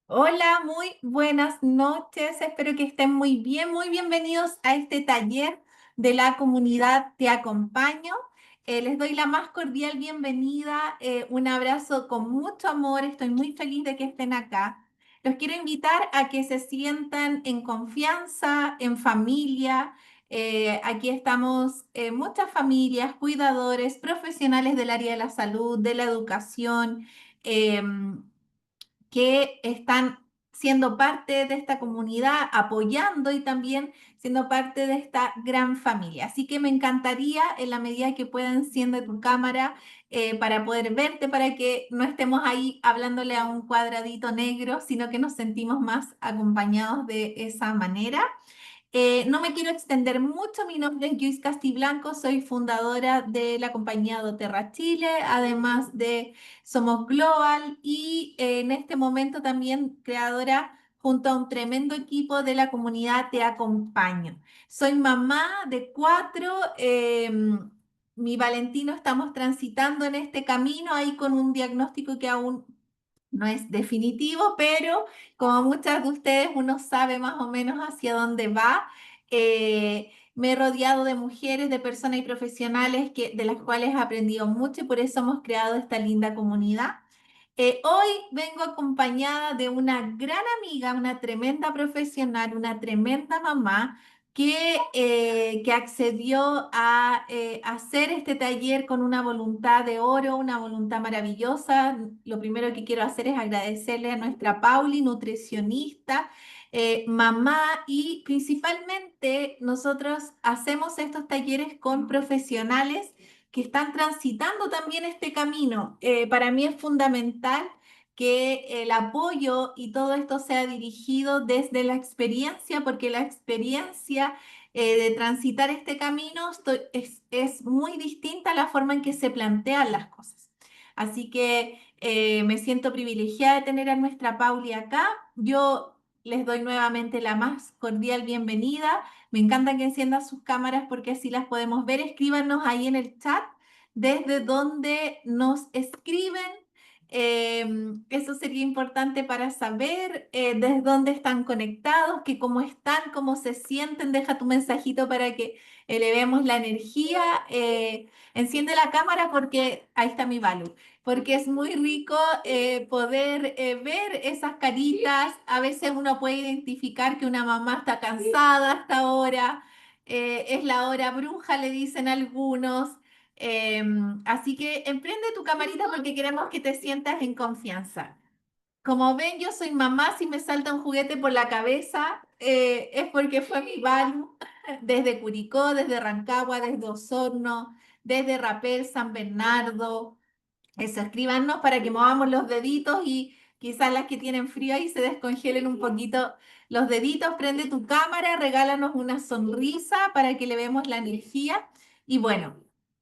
Hola, muy buenas noches. Espero que estén muy bien. Muy bienvenidos a este taller de la comunidad Te Acompaño. Les doy la más cordial bienvenida. Un abrazo con mucho amor. Estoy muy feliz de que estén acá. Los quiero invitar a que se sientan en confianza, en familia. Aquí estamos muchas familias, cuidadores, profesionales del área de la salud, de la educación. Que están siendo parte de esta comunidad, apoyando y también siendo parte de esta gran familia. Así que me encantaría, en la medida que pueda, enciende tu cámara para poder verte, para que no estemos ahí hablándole a un cuadradito negro, sino que nos sentimos más acompañados de esa manera. No me quiero extender mucho, mi nombre es Joyce Castiblanco, soy fundadora de la compañía doTERRA Chile, además de Somos Global y en este momento también creadora junto a un tremendo equipo de la comunidad Te Acompaño. Soy mamá de cuatro, mi Valentino estamos transitando en este camino ahí con un diagnóstico que aún no es definitivo, pero como muchas de ustedes, uno sabe más o menos hacia dónde va. Me he rodeado de mujeres, de personas y profesionales de las cuales he aprendido mucho y por eso hemos creado esta linda comunidad. Hoy vengo acompañada de una gran amiga, una tremenda profesional, una tremenda mamá que accedió a hacer este taller con una voluntad de oro, una voluntad maravillosa. Lo primero que quiero hacer es agradecerle a nuestra Pauli, nutricionista, mamá, y principalmente nosotros hacemos estos talleres con profesionales que están transitando también este camino. Para mí es fundamental que el apoyo y todo esto sea dirigido desde la experiencia, porque la experiencia de transitar este camino es muy distinta a la forma en que se plantean las cosas. Así que me siento privilegiada de tener a nuestra Pauli acá. Yo les doy nuevamente la más cordial bienvenida. Me encanta que enciendan sus cámaras porque así las podemos ver. Escríbanos ahí en el chat desde donde nos escriben. Eso sería importante para saber desde dónde están conectados, que cómo están, cómo se sienten. Deja tu mensajito para que elevemos la energía. Enciende la cámara porque ahí está mi Balu, porque es muy rico poder ver esas caritas. A veces uno puede identificar que una mamá está cansada hasta ahora, es la hora bruja, le dicen algunos. Así que emprende tu camarita porque queremos que te sientas en confianza. Como ven, yo soy mamá, si me salta un juguete por la cabeza, es porque fue mi Balu desde Curicó, desde Rancagua, desde Osorno, desde Rapel, San Bernardo. Eso, escríbanos para que movamos los deditos y quizás las que tienen frío ahí se descongelen un poquito los deditos. Prende tu cámara, regálanos una sonrisa para que le vemos la energía. Y bueno,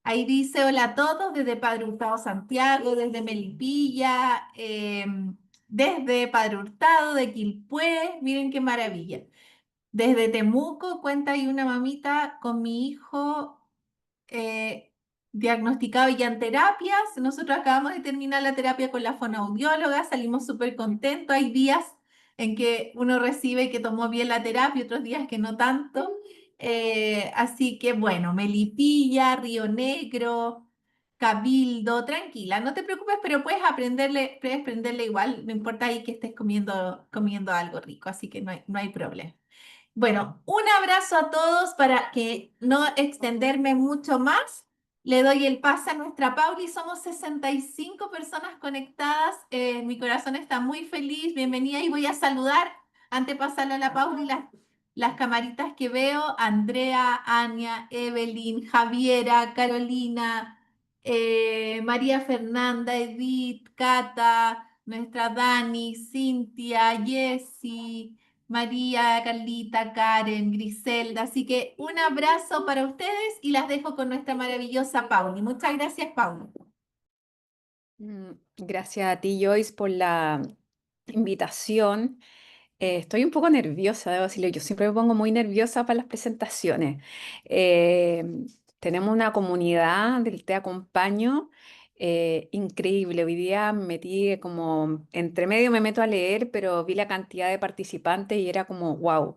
ahí dice hola a todos desde Padre Hurtado Santiago, desde Melipilla, desde Padre Hurtado, de Quilpué. Miren qué maravilla. Desde Temuco, cuenta ahí una mamita con mi hijo eh, diagnosticado ya en terapias. Nosotros acabamos de terminar la terapia con la fonoaudióloga, salimos súper contentos. Hay días en que uno recibe que tomó bien la terapia, otros días que no tanto. Así que bueno, Melipilla, Río Negro, Cabildo, tranquila, no te preocupes, pero puedes prenderle igual, no importa ahí que estés comiendo algo rico, así que no hay problema. Bueno, un abrazo a todos para que no extenderme mucho más. Le doy el pase a nuestra Pauli. Somos 65 personas conectadas. Mi corazón está muy feliz. Bienvenida y voy a saludar, antes de pasarle a la Pauli, las camaritas que veo. Andrea, Ania, Evelyn, Javiera, Carolina, María Fernanda, Edith, Cata, nuestra Dani, Cintia, Jessie. María, Carlita, Karen, Griselda. Así que un abrazo para ustedes y las dejo con nuestra maravillosa Pauli. Muchas gracias, Pauli. Gracias a ti, Joyce, por la invitación. Estoy un poco nerviosa, debo decirlo. Yo siempre me pongo muy nerviosa para las presentaciones. Eh, Tenemos una comunidad del Te Acompaño increíble. Hoy día me metí como, entre medio me meto a leer, pero vi la cantidad de participantes y era como, wow.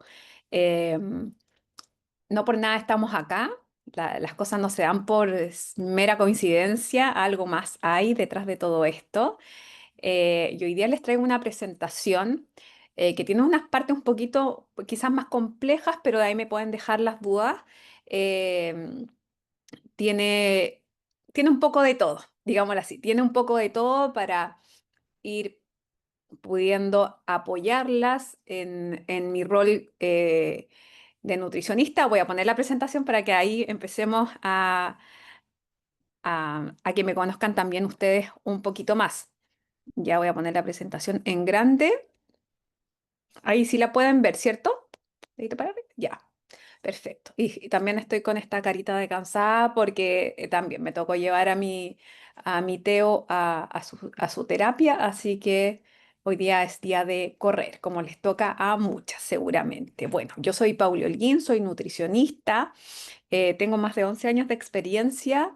No por nada estamos acá. Las cosas no se dan por mera coincidencia, algo más hay detrás de todo esto. Y hoy día les traigo una presentación que tiene unas partes un poquito quizás más complejas, pero de ahí me pueden dejar las dudas. Eh, tiene, tiene un poco de todo, digámoslo así, tiene un poco de todo para ir pudiendo apoyarlas en mi rol de nutricionista. Voy a poner la presentación para que ahí empecemos a que me conozcan también ustedes un poquito más. Ya voy a poner la presentación en grande. Ahí sí la pueden ver, ¿cierto? ¿Dedito para arriba? Ya, perfecto. Y también estoy con esta carita de cansada porque también me tocó llevar a mi Teo a su terapia, así que hoy día es día de correr, como les toca a muchas seguramente. Bueno, yo soy Pauli Holguín, soy nutricionista, tengo más de 11 años de experiencia.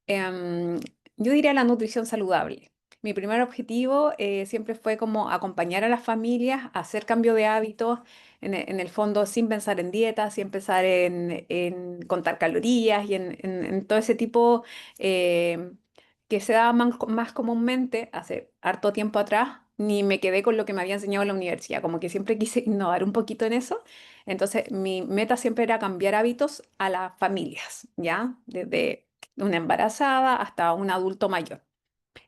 Em, yo diría la nutrición saludable. Mi primer objetivo siempre fue como acompañar a las familias a hacer cambio de hábitos, en el fondo sin pensar en dietas, sin pensar en contar calorías y en todo ese tipo que se daba más comúnmente hace harto tiempo atrás. Ni me quedé con lo que me había enseñado en la universidad, como que siempre quise innovar un poquito en eso. Entonces, mi meta siempre era cambiar hábitos a las familias, ¿ya? Desde una embarazada hasta un adulto mayor.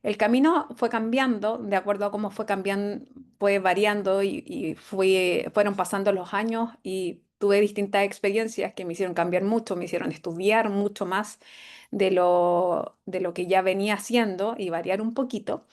El camino fue cambiando de acuerdo a cómo fue cambiando, fue variando fueron pasando los años y tuve distintas experiencias que me hicieron cambiar mucho, me hicieron estudiar mucho más de lo que ya venía haciendo y variar un poquito.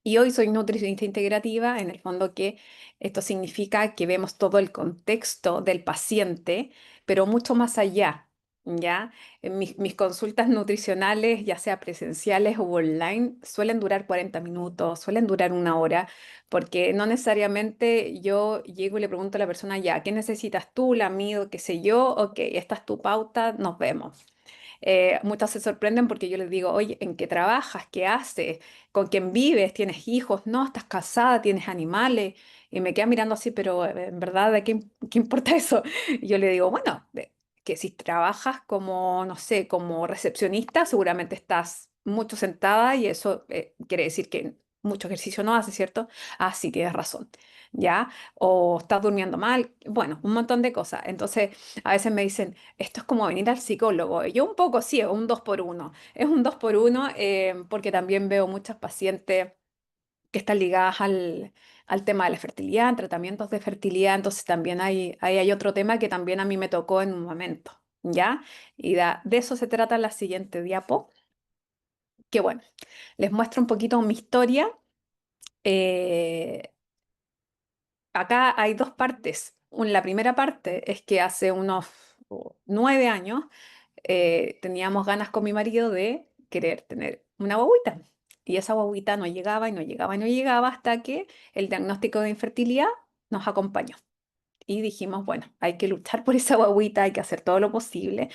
Y hoy soy nutricionista integrativa, en el fondo que esto significa que vemos todo el contexto del paciente, pero mucho más allá, ¿ya? En mis consultas nutricionales, ya sea presenciales o online, suelen durar 40 minutos, suelen durar una hora, porque no necesariamente yo llego y le pregunto a la persona, ya, ¿qué necesitas tú? La mido, qué sé yo, ok, esta es tu pauta, nos vemos. Muchas se sorprenden porque yo les digo, oye, ¿en qué trabajas? ¿Qué haces? ¿Con quién vives? ¿Tienes hijos? No, estás casada, tienes animales. Y me quedan mirando así, pero en verdad, ¿de qué importa eso? Y yo le digo, bueno, que si trabajas como, no sé, como recepcionista, seguramente estás mucho sentada y eso quiere decir que mucho ejercicio no haces, ¿cierto? Ah, sí, tienes razón, ¿ya? O estás durmiendo mal, bueno, un montón de cosas. Entonces, a veces me dicen, esto es como venir al psicólogo. Y yo un poco sí, es un dos por uno. Es un dos por uno porque también veo muchas pacientes que están ligadas al tema de la fertilidad, en tratamientos de fertilidad. Entonces también hay otro tema que también a mí me tocó en un momento, ¿ya? Y de eso se trata la siguiente diapo, que bueno, les muestro un poquito mi historia. Eh, Acá hay dos partes. La primera parte es que hace unos 9 años teníamos ganas con mi marido de querer tener una guagüita. Y esa guagüita no llegaba y no llegaba y no llegaba hasta que el diagnóstico de infertilidad nos acompañó. Y dijimos, bueno, hay que luchar por esa guagüita, hay que hacer todo lo posible.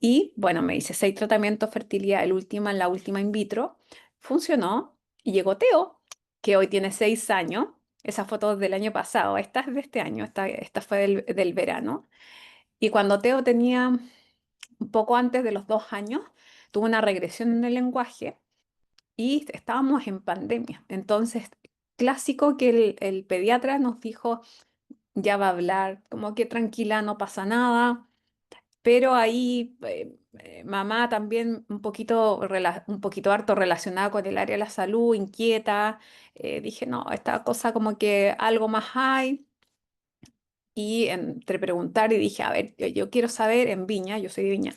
Y bueno, me hice 6 tratamientos de fertilidad, la última in vitro, funcionó y llegó Teo, que hoy tiene 6 años. Esa foto es del año pasado, esta es de este año, esta fue del verano. Y cuando Teo tenía un poco antes de los 2 años, tuvo una regresión en el lenguaje y estábamos en pandemia. Entonces, clásico que el pediatra nos dijo, ya va a hablar, como que tranquila, no pasa nada. Pero ahí mamá también un poquito harto relacionada con el área de la salud, inquieta. Dije, no, esta cosa como que algo más hay. Y entre preguntar y dije, a ver, yo quiero saber en Viña, yo soy de Viña,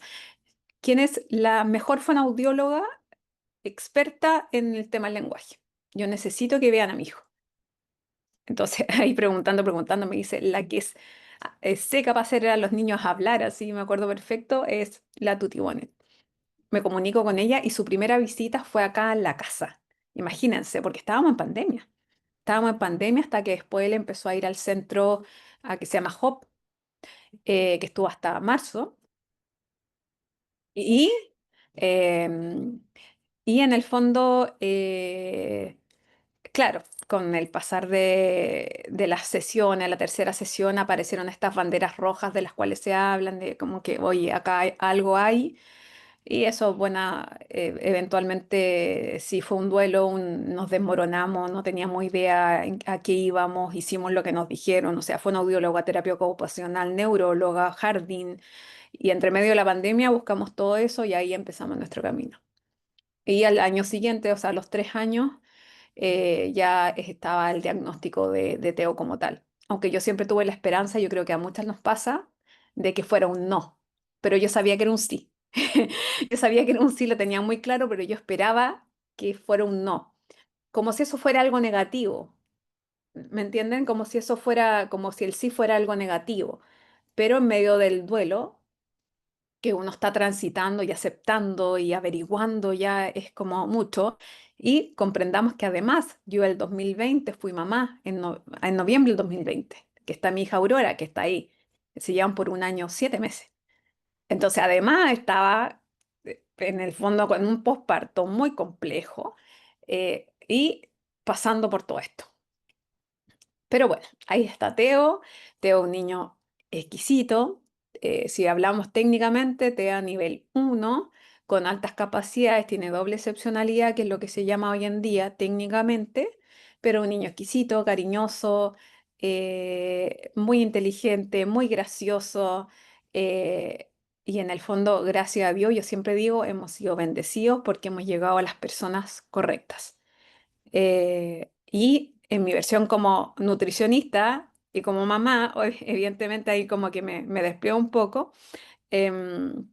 ¿quién es la mejor fonoaudióloga experta en el tema del lenguaje? Yo necesito que vean a mi hijo. Entonces ahí preguntando, me dice, la que es seca para hacer a los niños hablar, así me acuerdo perfecto, es la Tuti Bonet. Me comunico con ella y su primera visita fue acá en la casa. Imagínense, porque estábamos en pandemia. Estábamos en pandemia hasta que después él empezó a ir al centro que se llama HOP, que estuvo hasta marzo. Y, em, Y en el fondo, claro, con el pasar de las sesiones, la tercera sesión, aparecieron estas banderas rojas de las cuales se hablan, de como que, oye, acá algo hay. Y eso, bueno, eventualmente sí fue un duelo, nos desmoronamos, no teníamos idea a qué íbamos, hicimos lo que nos dijeron, o sea, fue una audióloga, terapia ocupacional, neuróloga, jardín, y entre medio de la pandemia buscamos todo eso y ahí empezamos nuestro camino. Y al año siguiente, o sea, a los 3 años, ya estaba el diagnóstico de TEO como tal. Aunque yo siempre tuve la esperanza, yo creo que a muchas nos pasa, de que fuera un no, pero yo sabía que era un sí. Yo sabía que era un sí, lo tenía muy claro, pero yo esperaba que fuera un no, como si eso fuera algo negativo. ¿Me entienden? Como si eso fuera, como si el sí fuera algo negativo. Pero en medio del duelo, que uno está transitando y aceptando y averiguando ya es como mucho. Y comprendamos que además yo el 2020 fui mamá, en noviembre del 2020 que está mi hija Aurora, que está ahí. Se llevan por 1 año 7 meses. Entonces además estaba en el fondo con un posparto muy complejo y pasando por todo esto. Pero bueno, ahí está Teo. Teo, un niño exquisito. Si hablamos técnicamente, Teo nivel 1 con altas capacidades, tiene doble excepcionalidad, que es lo que se llama hoy en día técnicamente, pero un niño exquisito, cariñoso, muy inteligente, muy gracioso. eh, y en el fondo, gracias a Dios, yo siempre digo, hemos sido bendecidos porque hemos llegado a las personas correctas. Y en mi versión como nutricionista y como mamá, evidentemente ahí como que me despliego un poco, em,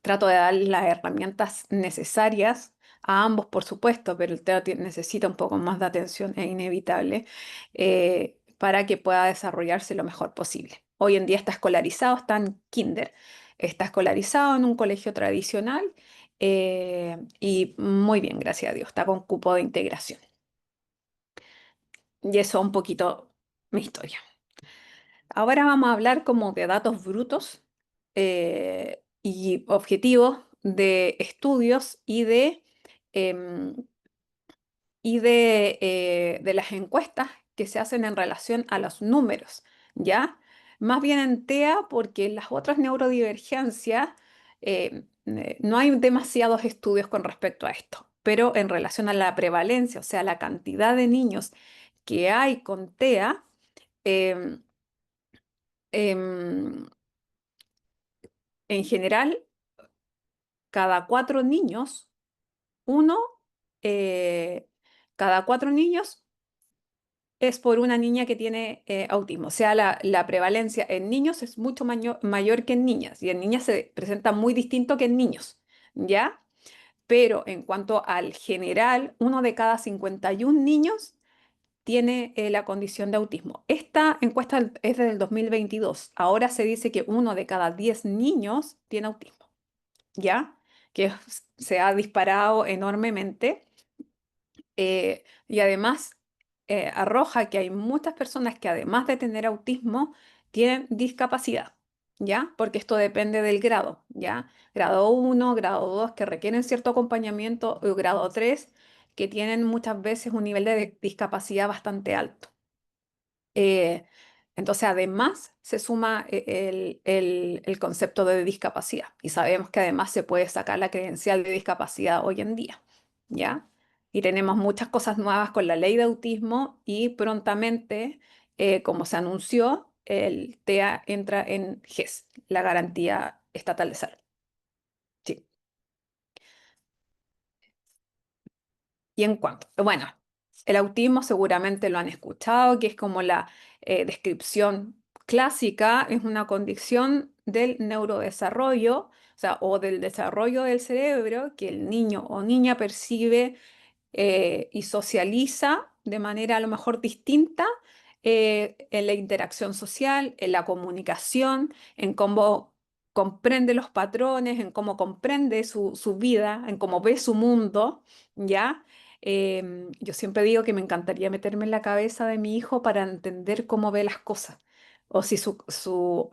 trato de dar las herramientas necesarias a ambos, por supuesto, pero el TEA necesita un poco más de atención, es inevitable, para que pueda desarrollarse lo mejor posible. Hoy en día está escolarizado, está en kinder, está escolarizado en un colegio tradicional y muy bien, gracias a Dios, está con cupo de integración. Y eso un poquito mi historia. Ahora vamos a hablar como de datos brutos y objetivos de estudios em, y de las encuestas que se hacen en relación a los números, ¿ya? Más bien en TEA porque en las otras neurodivergencias no hay demasiados estudios con respecto a esto, pero en relación a la prevalencia, o sea, la cantidad de niños que hay con TEA, em, em, en general, cada 4 niños, uno, eh, cada 4 niños es por una niña que tiene autismo. O sea, la prevalencia en niños es mucho mayor que en niñas y en niñas se presenta muy distinto que en niños, ¿ya? Pero en cuanto al general, uno de cada 51 niños tiene la condición de autismo. Esta encuesta es del 2022. Ahora se dice que uno de cada 10 niños tiene autismo, ¿ya? Se ha disparado enormemente y además arroja que hay muchas personas que además de tener autismo tienen discapacidad, ¿ya? Porque esto depende del grado, ¿ya? Grado 1, grado 2 que requieren cierto acompañamiento, o grado 3 que tienen muchas veces un nivel de discapacidad bastante alto. Eh, entonces, además, se suma el concepto de discapacidad y sabemos que además se puede sacar la credencial de discapacidad hoy en día, ¿ya? Y tenemos muchas cosas nuevas con la ley de autismo y prontamente, como se anunció, el TEA entra en GES, la Garantía Estatal de Salud. Sí. Y en cuanto, bueno, el autismo seguramente lo han escuchado, que es como la descripción clásica, es una condición del neurodesarrollo, o sea, o del desarrollo del cerebro que el niño o niña percibe y socializa de manera a lo mejor distinta en la interacción social, en la comunicación, en cómo comprende los patrones, en cómo comprende su vida, en cómo ve su mundo, ¿ya? Yo siempre digo que me encantaría meterme en la cabeza de mi hijo para entender cómo ve las cosas. O si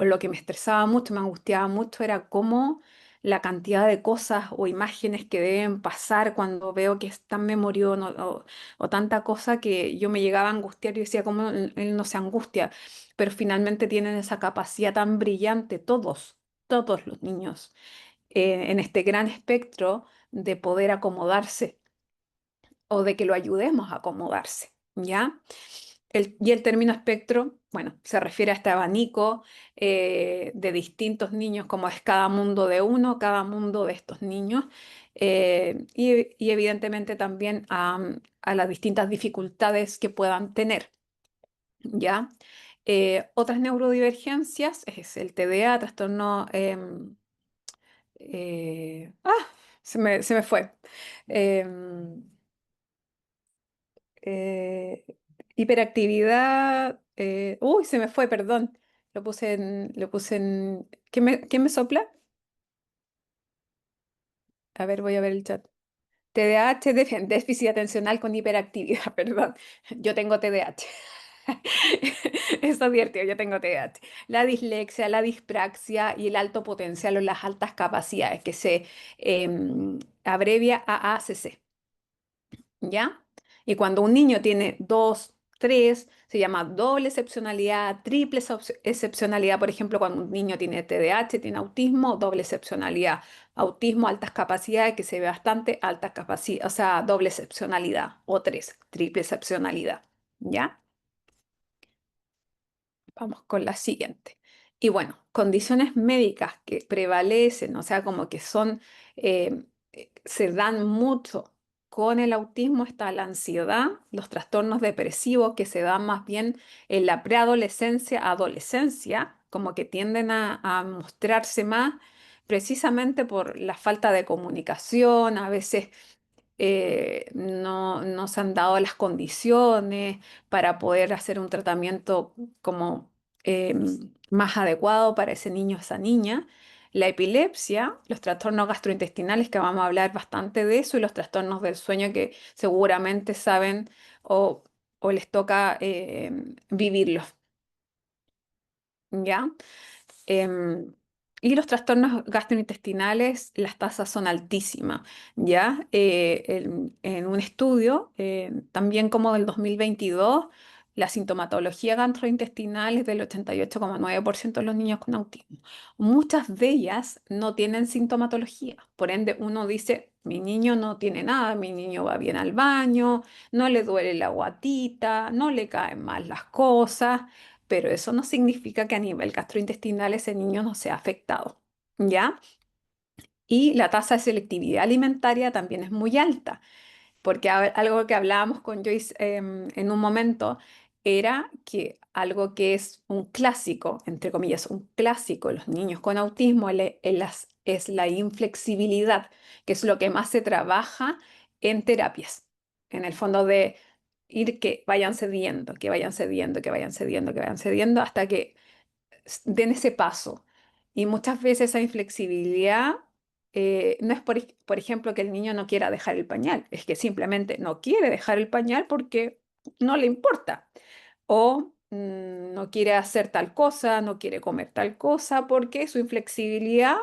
lo que me estresaba mucho, me angustiaba mucho, era cómo la cantidad de cosas o imágenes que deben pasar cuando veo que es tan memorión o tanta cosa que yo me llegaba a angustiar y decía, ¿cómo él no se angustia? Pero finalmente tienen esa capacidad tan brillante, todos los niños, en este gran espectro de poder acomodarse o de que lo ayudemos a acomodarse, ¿ya? Y el término espectro, bueno, se refiere a este abanico de distintos niños, como es cada mundo de uno, cada mundo de estos niños, y evidentemente también a las distintas dificultades que puedan tener, ¿ya? Otras neurodivergencias es el TDA, trastorno... se me fue. Em, eh, hiperactividad. Uy, se me fue, perdón. Lo puse en. ¿Quién me sopla? A ver, voy a ver el chat. TDAH, déficit atencional con hiperactividad, perdón. Yo tengo TDAH. Eso es divertido, yo tengo TDAH. La dislexia, la dispraxia y el alto potencial o las altas capacidades, que se abrevia a AACC. ¿Ya? Y cuando un niño tiene dos, tres, se llama doble excepcionalidad, triple excepcionalidad. Por ejemplo, cuando un niño tiene TDAH, tiene autismo, doble excepcionalidad. Autismo, altas capacidades, que se ve bastante, altas capacidades, o sea, doble excepcionalidad. O tres, triple excepcionalidad. ¿Ya? Vamos con la siguiente. Y bueno, condiciones médicas que prevalecen, o sea, como que son, se dan mucho con el autismo, está la ansiedad, los trastornos depresivos que se dan más bien en la preadolescencia, adolescencia, como que tienden a mostrarse más precisamente por la falta de comunicación, a veces no se han dado las condiciones para poder hacer un tratamiento como más adecuado para ese niño o esa niña. La epilepsia, los trastornos gastrointestinales, que vamos a hablar bastante de eso, y los trastornos del sueño que seguramente saben o, o les toca vivirlos, ¿ya? Em, y los trastornos gastrointestinales, las tasas son altísimas, ¿ya? En un estudio, también como del 2022, la sintomatología gastrointestinal es del 88,9% de los niños con autismo. Muchas de ellas no tienen sintomatología, por ende uno dice, mi niño no tiene nada, mi niño va bien al baño, no le duele la guatita, no le caen mal las cosas, pero eso no significa que a nivel gastrointestinal ese niño no sea afectado, ¿ya? Y la tasa de selectividad alimentaria también es muy alta, porque algo que hablábamos con Joyce en un momento era que algo que es un clásico, entre comillas, un clásico en los niños con autismo es la inflexibilidad, que es lo que más se trabaja en terapias, en el fondo de ir que vayan cediendo, que vayan cediendo, que vayan cediendo, que vayan cediendo hasta que den ese paso. Y muchas veces esa inflexibilidad no es, por ejemplo, que el niño no quiera dejar el pañal, es que simplemente no quiere dejar el pañal porque no le importa. O no quiere hacer tal cosa, no quiere comer tal cosa, porque su inflexibilidad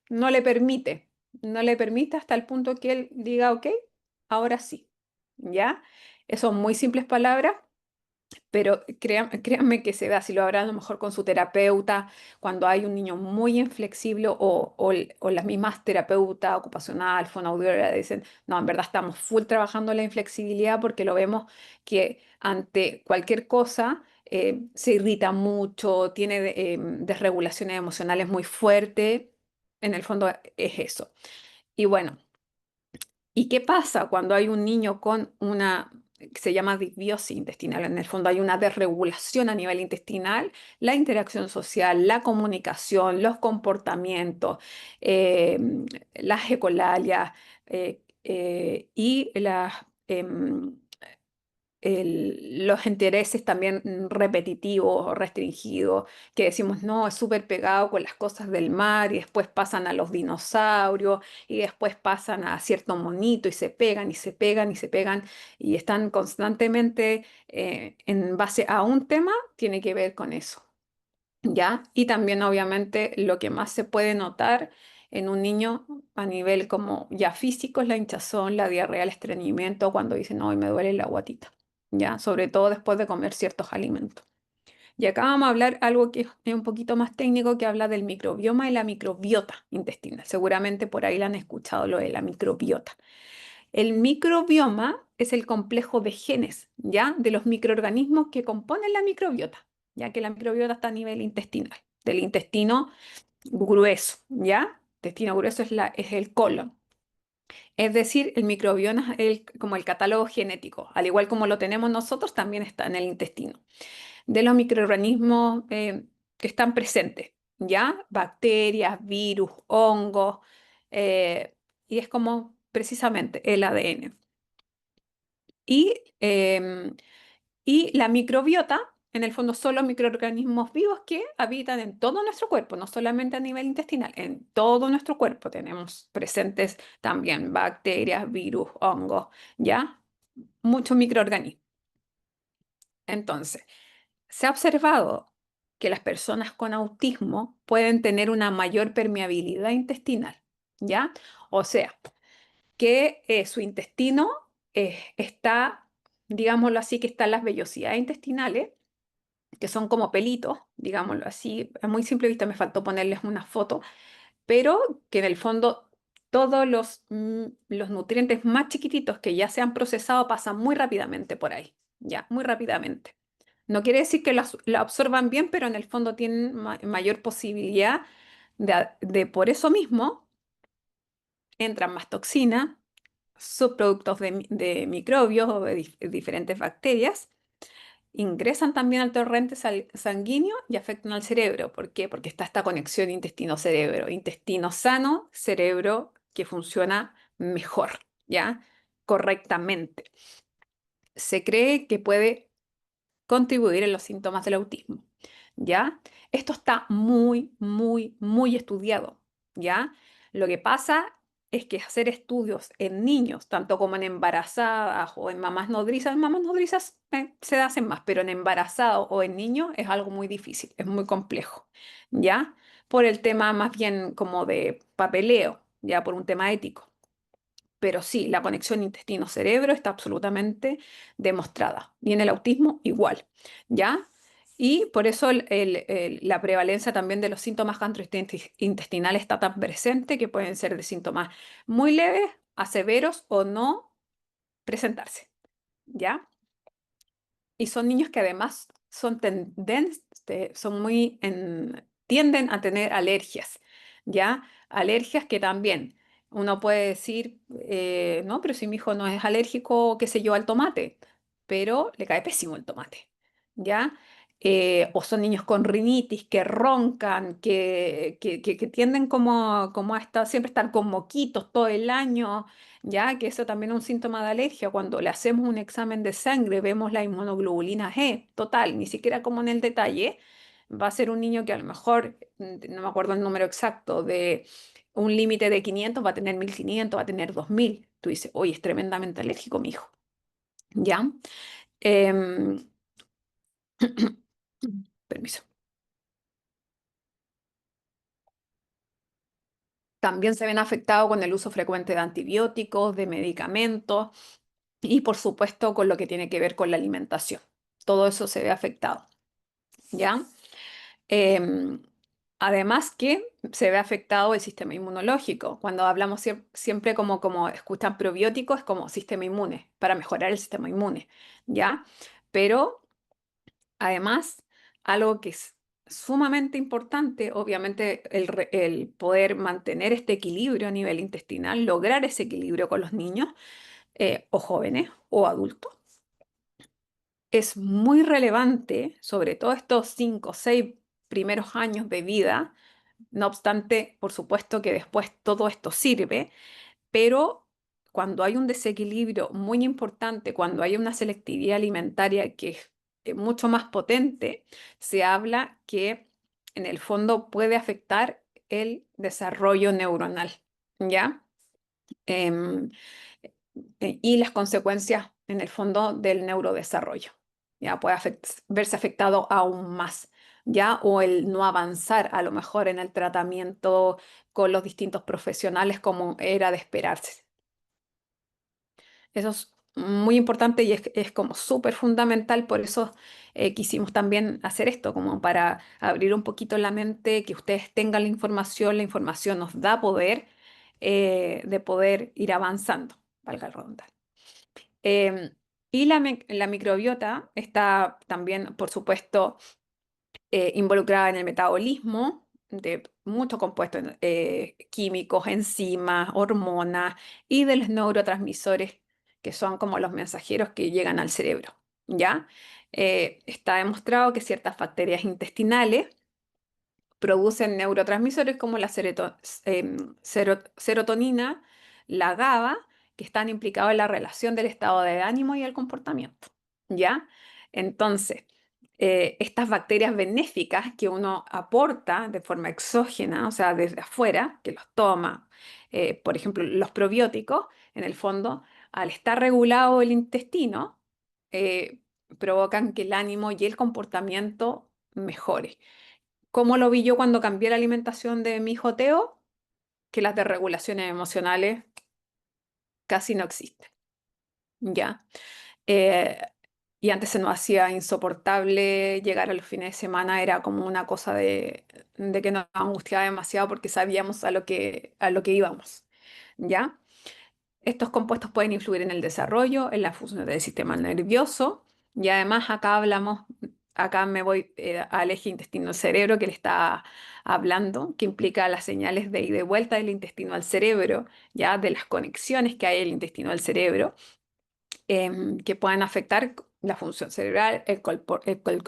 no le permite, no le permite hasta el punto que él diga, ok, ahora sí. ¿Ya? Son muy simples palabras, pero créanme que se da, si lo habrá a lo mejor con su terapeuta, cuando hay un niño muy inflexible o las mismas terapeutas ocupacional, fonoaudióloga, dicen, no, en verdad estamos full trabajando la inflexibilidad porque lo vemos que ante cualquier cosa se irrita mucho, tiene desregulaciones emocionales muy fuertes, en el fondo es eso. Y bueno. ¿Y qué pasa cuando hay un niño con una, que se llama disbiosis intestinal? En el fondo hay una desregulación a nivel intestinal, la interacción social, la comunicación, los comportamientos, eh, las ecolalias y los intereses también repetitivos o restringidos, que decimos, no, es súper pegado con las cosas del mar y después pasan a los dinosaurios y después pasan a cierto monito y se pegan y se pegan y se pegan y están constantemente en base a un tema, tiene que ver con eso. ¿Ya? Y también obviamente lo que más se puede notar en un niño a nivel como ya físico es la hinchazón, la diarrea, el estreñimiento, cuando dicen, hoy me duele la guatita, ¿ya? Sobre todo después de comer ciertos alimentos. Y acá vamos a hablar algo que es un poquito más técnico, que habla del microbioma y la microbiota intestinal. Seguramente por ahí la han escuchado lo de la microbiota. El microbioma es el complejo de genes, ¿ya? De los microorganismos que componen la microbiota, ya que la microbiota está a nivel intestinal, del intestino grueso, ¿ya? Intestino grueso es el colon. Es decir, el microbioma es como el catálogo genético, al igual como lo tenemos nosotros, también está en el intestino. De los microorganismos que están presentes, ¿ya? Bacterias, virus, hongos, y es como precisamente el ADN. Y, y la microbiota, en el fondo, son los microorganismos vivos que habitan en todo nuestro cuerpo, no solamente a nivel intestinal, en todo nuestro cuerpo tenemos presentes también bacterias, virus, hongos, ¿ya? Muchos microorganismos. Entonces, se ha observado que las personas con autismo pueden tener una mayor permeabilidad intestinal, ¿ya? O sea, que su intestino está, digámoslo así, que están las vellosidades intestinales, que son como pelitos, digámoslo así, a muy simple vista me faltó ponerles una foto, pero que en el fondo todos los nutrientes más chiquititos que ya se han procesado pasan muy rápidamente por ahí, ya, muy rápidamente. No quiere decir que la absorban bien, pero en el fondo tienen mayor posibilidad de, por eso mismo, entran más toxinas, subproductos de microbios o de diferentes bacterias, ingresan también al torrente sanguíneo y afectan al cerebro. ¿Por qué? Porque está esta conexión intestino-cerebro. Intestino sano, cerebro que funciona mejor, ¿ya? Correctamente. Se cree que puede contribuir en los síntomas del autismo, ¿ya? Esto está muy, muy, muy estudiado, ¿ya? Lo que pasa es que hacer estudios en niños, tanto como en embarazadas o en mamás nodrizas se hacen más, pero en embarazados o en niños es algo muy difícil, es muy complejo, ¿ya? Por el tema más bien como de papeleo, ya por un tema ético. Pero sí, la conexión intestino-cerebro está absolutamente demostrada. Y en el autismo igual, ¿ya? Y por eso la prevalencia también de los síntomas gastrointestinales está tan presente, que pueden ser de síntomas muy leves a severos o no presentarse, ¿ya? Y son niños que además tienden a tener alergias, ¿ya? Alergias que también uno puede decir, no, pero si mi hijo no es alérgico, qué sé yo, al tomate, pero le cae pésimo el tomate, ¿ya? O son niños con rinitis que roncan, que tienden como siempre estar con moquitos todo el año, ya que eso también es un síntoma de alergia. Cuando le hacemos un examen de sangre, vemos la inmunoglobulina G, total, ni siquiera como en el detalle. Va a ser un niño que a lo mejor, no me acuerdo el número exacto, de un límite de 500, va a tener 1500, va a tener 2000. Tú dices, oye, es tremendamente alérgico mi hijo, ¿ya? Em, permiso. También se ven afectados con el uso frecuente de antibióticos, de medicamentos y por supuesto con lo que tiene que ver con la alimentación. Todo eso se ve afectado, ¿ya? Em, Además que se ve afectado el sistema inmunológico. Cuando hablamos siempre como escuchan probióticos, es como sistema inmune, para mejorar el sistema inmune, ¿ya? Pero además, algo que es sumamente importante, obviamente, el poder mantener este equilibrio a nivel intestinal, lograr ese equilibrio con los niños o jóvenes o adultos, es muy relevante, sobre todo estos 5 o 6 primeros años de vida. No obstante, por supuesto que después todo esto sirve, pero cuando hay un desequilibrio muy importante, cuando hay una selectividad alimentaria que es mucho más potente, se habla que en el fondo puede afectar el desarrollo neuronal, ¿ya? Em, y las consecuencias en el fondo del neurodesarrollo, ¿ya? Puede verse afectado aún más. ¿ya? O el no avanzar a lo mejor en el tratamiento con los distintos profesionales como era de esperarse. Eso es muy importante y es como súper fundamental, por eso quisimos también hacer esto, como para abrir un poquito la mente, que ustedes tengan la información nos da poder de poder ir avanzando, valga el redundar. Em, y la microbiota está también, por supuesto, involucrada en el metabolismo de muchos compuestos químicos, enzimas, hormonas y de los neurotransmisores que son como los mensajeros que llegan al cerebro, ¿ya? Está demostrado que ciertas bacterias intestinales producen neurotransmisores como la serotonina, la GABA, que están implicados en la relación del estado de ánimo y el comportamiento, ¿ya? Entonces, estas bacterias benéficas que uno aporta de forma exógena, o sea, desde afuera, que los toma, por ejemplo, los probióticos, en el fondo, al estar regulado el intestino, eh, provocan que el ánimo y el comportamiento mejore. ¿Cómo lo vi yo cuando cambié la alimentación de mi hijo Teo? Que las desregulaciones emocionales casi no existen, ¿ya? Eh, y antes se nos hacía insoportable llegar a los fines de semana, era como una cosa de que nos angustiaba demasiado porque sabíamos a lo que íbamos, ¿ya? Estos compuestos pueden influir en el desarrollo, en la función del sistema nervioso y además acá me voy al eje intestino-cerebro que le está hablando, que implica las señales de ida y vuelta del intestino al cerebro, ya de las conexiones que hay en el intestino al cerebro, que puedan afectar la función cerebral,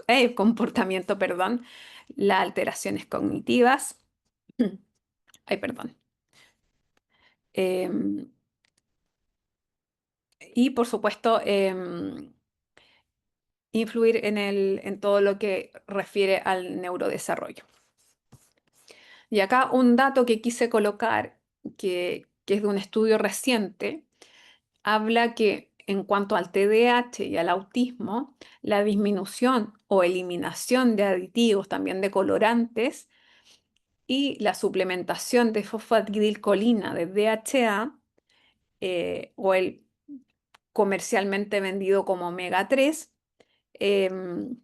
el comportamiento, perdón, las alteraciones cognitivas. Ay, perdón. Em, y por supuesto, influir en todo lo que refiere al neurodesarrollo. Y acá un dato que quise colocar, que es de un estudio reciente, habla que en cuanto al TDAH y al autismo, la disminución o eliminación de aditivos, también de colorantes, y la suplementación de fosfatidilcolina de DHA, o el comercialmente vendido como omega 3, em,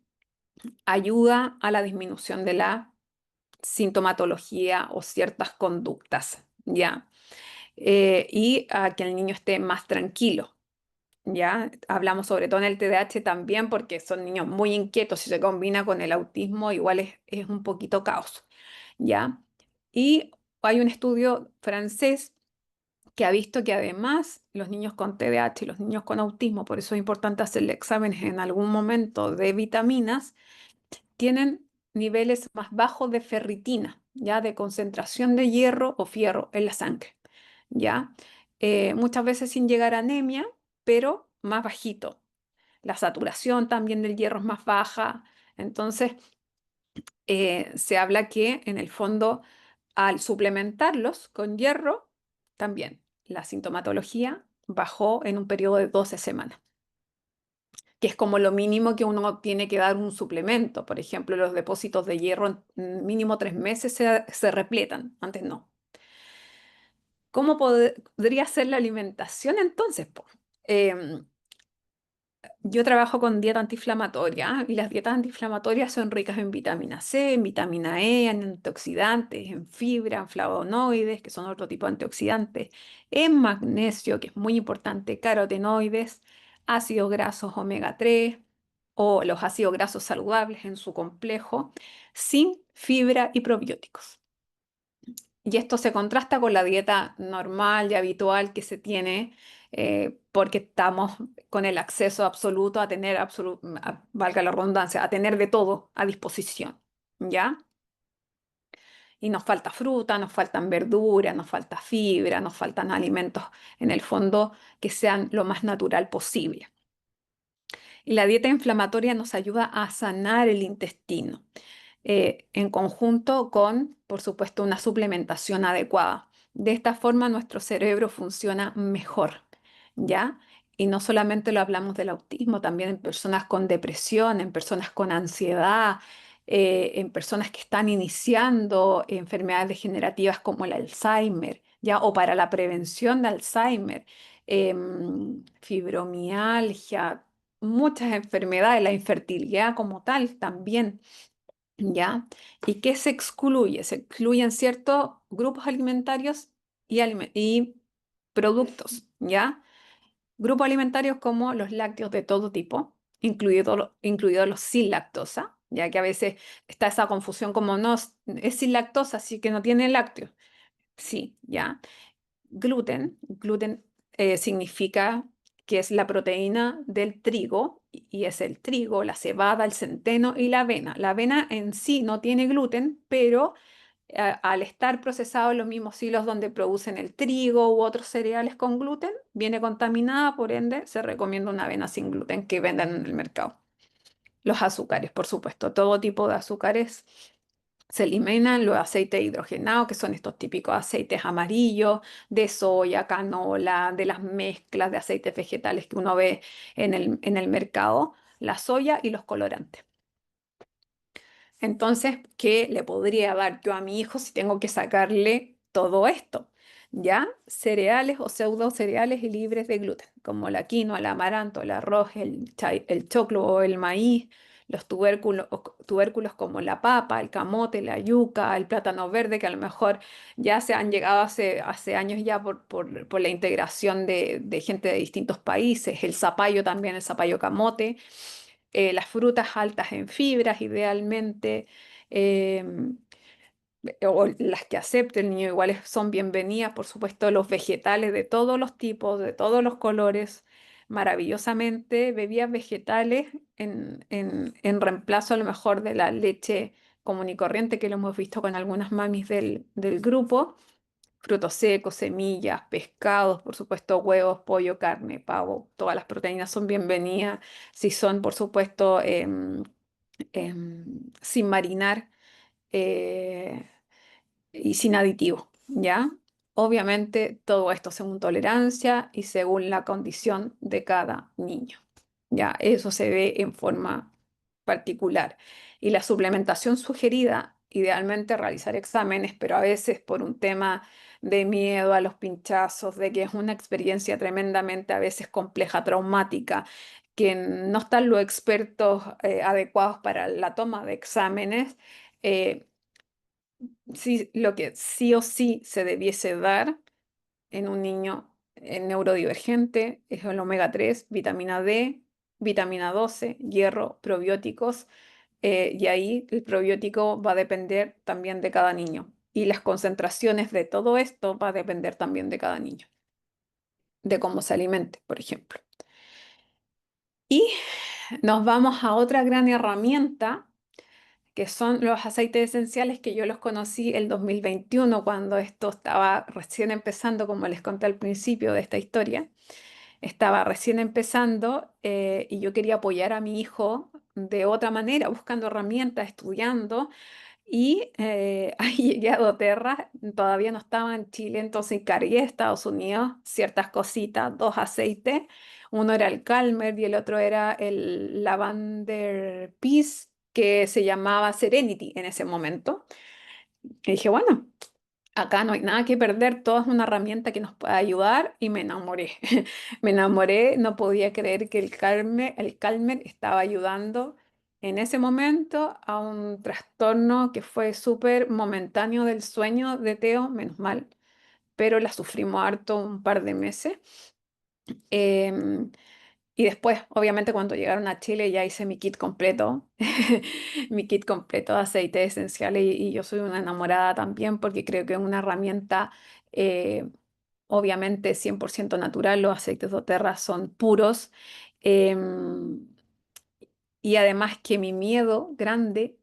ayuda a la disminución de la sintomatología o ciertas conductas, ¿ya? Y a que el niño esté más tranquilo, ¿ya? Hablamos sobre todo en el TDAH también porque son niños muy inquietos, si se combina con el autismo igual es un poquito caos, ¿ya? Y hay un estudio francés que ha visto que además los niños con TDAH y los niños con autismo, por eso es importante hacerle exámenes en algún momento de vitaminas, tienen niveles más bajos de ferritina, ya de concentración de hierro o fierro en la sangre, ya. Muchas veces sin llegar a anemia, pero más bajito. La saturación también del hierro es más baja, entonces se habla que en el fondo al suplementarlos con hierro, también la sintomatología bajó en un periodo de 12 semanas, que es como lo mínimo que uno tiene que dar un suplemento. Por ejemplo, los depósitos de hierro en mínimo 3 meses se repletan, antes no. ¿Cómo podría ser la alimentación entonces, po? Em, yo trabajo con dieta antiinflamatoria y las dietas antiinflamatorias son ricas en vitamina C, en vitamina E, en antioxidantes, en fibra, en flavonoides, que son otro tipo de antioxidantes, en magnesio, que es muy importante, carotenoides, ácidos grasos omega 3 o los ácidos grasos saludables en su complejo, zinc, fibra y probióticos. Y esto se contrasta con la dieta normal y habitual que se tiene porque estamos con el acceso absoluto a tener, valga la redundancia, a tener de todo a disposición, ¿ya? Y nos falta fruta, nos faltan verduras, nos falta fibra, nos faltan alimentos en el fondo que sean lo más natural posible. Y la dieta inflamatoria nos ayuda a sanar el intestino en conjunto con, por supuesto, una suplementación adecuada. De esta forma nuestro cerebro funciona mejor, ¿ya? Y no solamente lo hablamos del autismo, también en personas con depresión, en personas con ansiedad, en personas que están iniciando enfermedades degenerativas como el Alzheimer, ¿ya? O para la prevención de Alzheimer, fibromialgia, muchas enfermedades, la infertilidad como tal también. ¿Ya? ¿Y qué se excluye? Se excluyen ciertos grupos alimentarios y productos, ¿ya? Grupos alimentarios como los lácteos de todo tipo, incluidos los sin lactosa, ya que a veces está esa confusión como no es sin lactosa, así que no tiene lácteos. Sí, ¿ya? Gluten significa que es la proteína del trigo y es el trigo, la cebada, el centeno y la avena. La avena en sí no tiene gluten, pero al estar procesado en los mismos hilos donde producen el trigo u otros cereales con gluten, viene contaminada, por ende se recomienda una avena sin gluten que vendan en el mercado. Los azúcares, por supuesto, todo tipo de azúcares se eliminan, los aceites hidrogenados, que son estos típicos aceites amarillos de soya, canola, de las mezclas de aceites vegetales que uno ve en el mercado, la soya y los colorantes. Entonces, ¿qué le podría dar yo a mi hijo si tengo que sacarle todo esto? ¿Ya? Cereales o pseudo cereales y libres de gluten, como la quinoa, el amaranto, el arroz, el choclo o el maíz, los tubérculos como la papa, el camote, la yuca, el plátano verde, que a lo mejor ya se han llegado hace años ya por la integración de gente de distintos países, el zapallo también, el zapallo camote, las frutas altas en fibras, idealmente, em, o las que acepte el niño, iguales son bienvenidas, por supuesto, los vegetales de todos los tipos, de todos los colores, maravillosamente, bebidas vegetales en reemplazo a lo mejor de la leche común y corriente, que lo hemos visto con algunas mamis del grupo. Frutos secos, semillas, pescados, por supuesto, huevos, pollo, carne, pavo, todas las proteínas son bienvenidas. Si son, por supuesto, sin marinar eh, y sin aditivos, ¿ya? Obviamente, todo esto según tolerancia y según la condición de cada niño. Ya, eso se ve en forma particular. Y la suplementación sugerida, idealmente realizar exámenes, pero a veces por un tema de miedo a los pinchazos, de que es una experiencia tremendamente a veces compleja, traumática, que no están los expertos adecuados para la toma de exámenes. Sí, lo que sí o sí se debiese dar en un niño neurodivergente es el omega 3, vitamina D, vitamina 12, hierro, probióticos, y ahí el probiótico va a depender también de cada niño. Y las concentraciones de todo esto va a depender también de cada niño, de cómo se alimente, por ejemplo. Y nos vamos a otra gran herramienta que son los aceites esenciales que yo los conocí el 2021 cuando esto estaba recién empezando, como les conté al principio de esta historia. Estaba recién empezando y yo quería apoyar a mi hijo de otra manera, buscando herramientas, estudiando. Y ahí llegué a doTERRA, todavía no estaba en Chile, entonces cargué a Estados Unidos ciertas cositas, dos aceites. Uno era el Calmer y el otro era el Lavender Peace, que se llamaba Serenity en ese momento. Y dije, bueno, acá no hay nada que perder, todo es una herramienta que nos puede ayudar y me enamoré. Me enamoré, no podía creer que el Calmer estaba ayudando en ese momento a un trastorno que fue súper momentáneo del sueño de Teo, menos mal, pero la sufrimos harto un par de meses. Em, y después, obviamente, cuando llegaron a Chile ya hice mi kit completo, mi kit completo de aceites esenciales y yo soy una enamorada también porque creo que es una herramienta obviamente 100% natural, los aceites doTERRA son puros. em, y además que mi miedo grande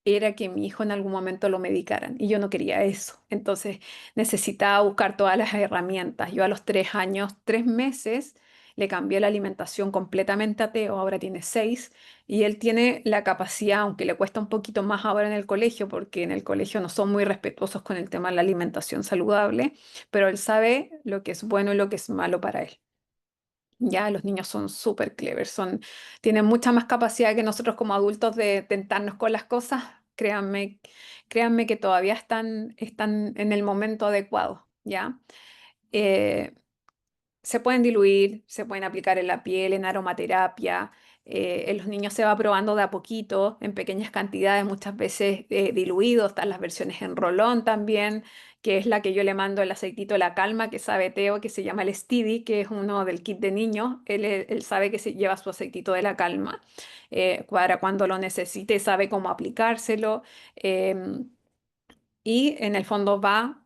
era que mi hijo en algún momento lo medicaran y yo no quería eso. Entonces necesitaba buscar todas las herramientas. Yo a los 3 años, 3 meses, le cambié la alimentación completamente a Teo, ahora tiene 6 y él tiene la capacidad, aunque le cuesta un poquito más ahora en el colegio, porque en el colegio no son muy respetuosos con el tema de la alimentación saludable, pero él sabe lo que es bueno y lo que es malo para él. Ya, los niños son súper clever, tienen mucha más capacidad que nosotros como adultos de tentarnos con las cosas. Créanme, créanme que todavía están en el momento adecuado, ¿ya? Eh, Se pueden diluir, se pueden aplicar en la piel, en aromaterapia. En los niños se va probando de a poquito, en pequeñas cantidades, muchas veces diluidos. Están las versiones en rolón también, que es la que yo le mando el aceitito de la calma, que sabe Teo, que se llama el Stevie, que es uno del kit de niños. Él sabe que se lleva su aceitito de la calma para cuando lo necesite, sabe cómo aplicárselo. em, y en el fondo va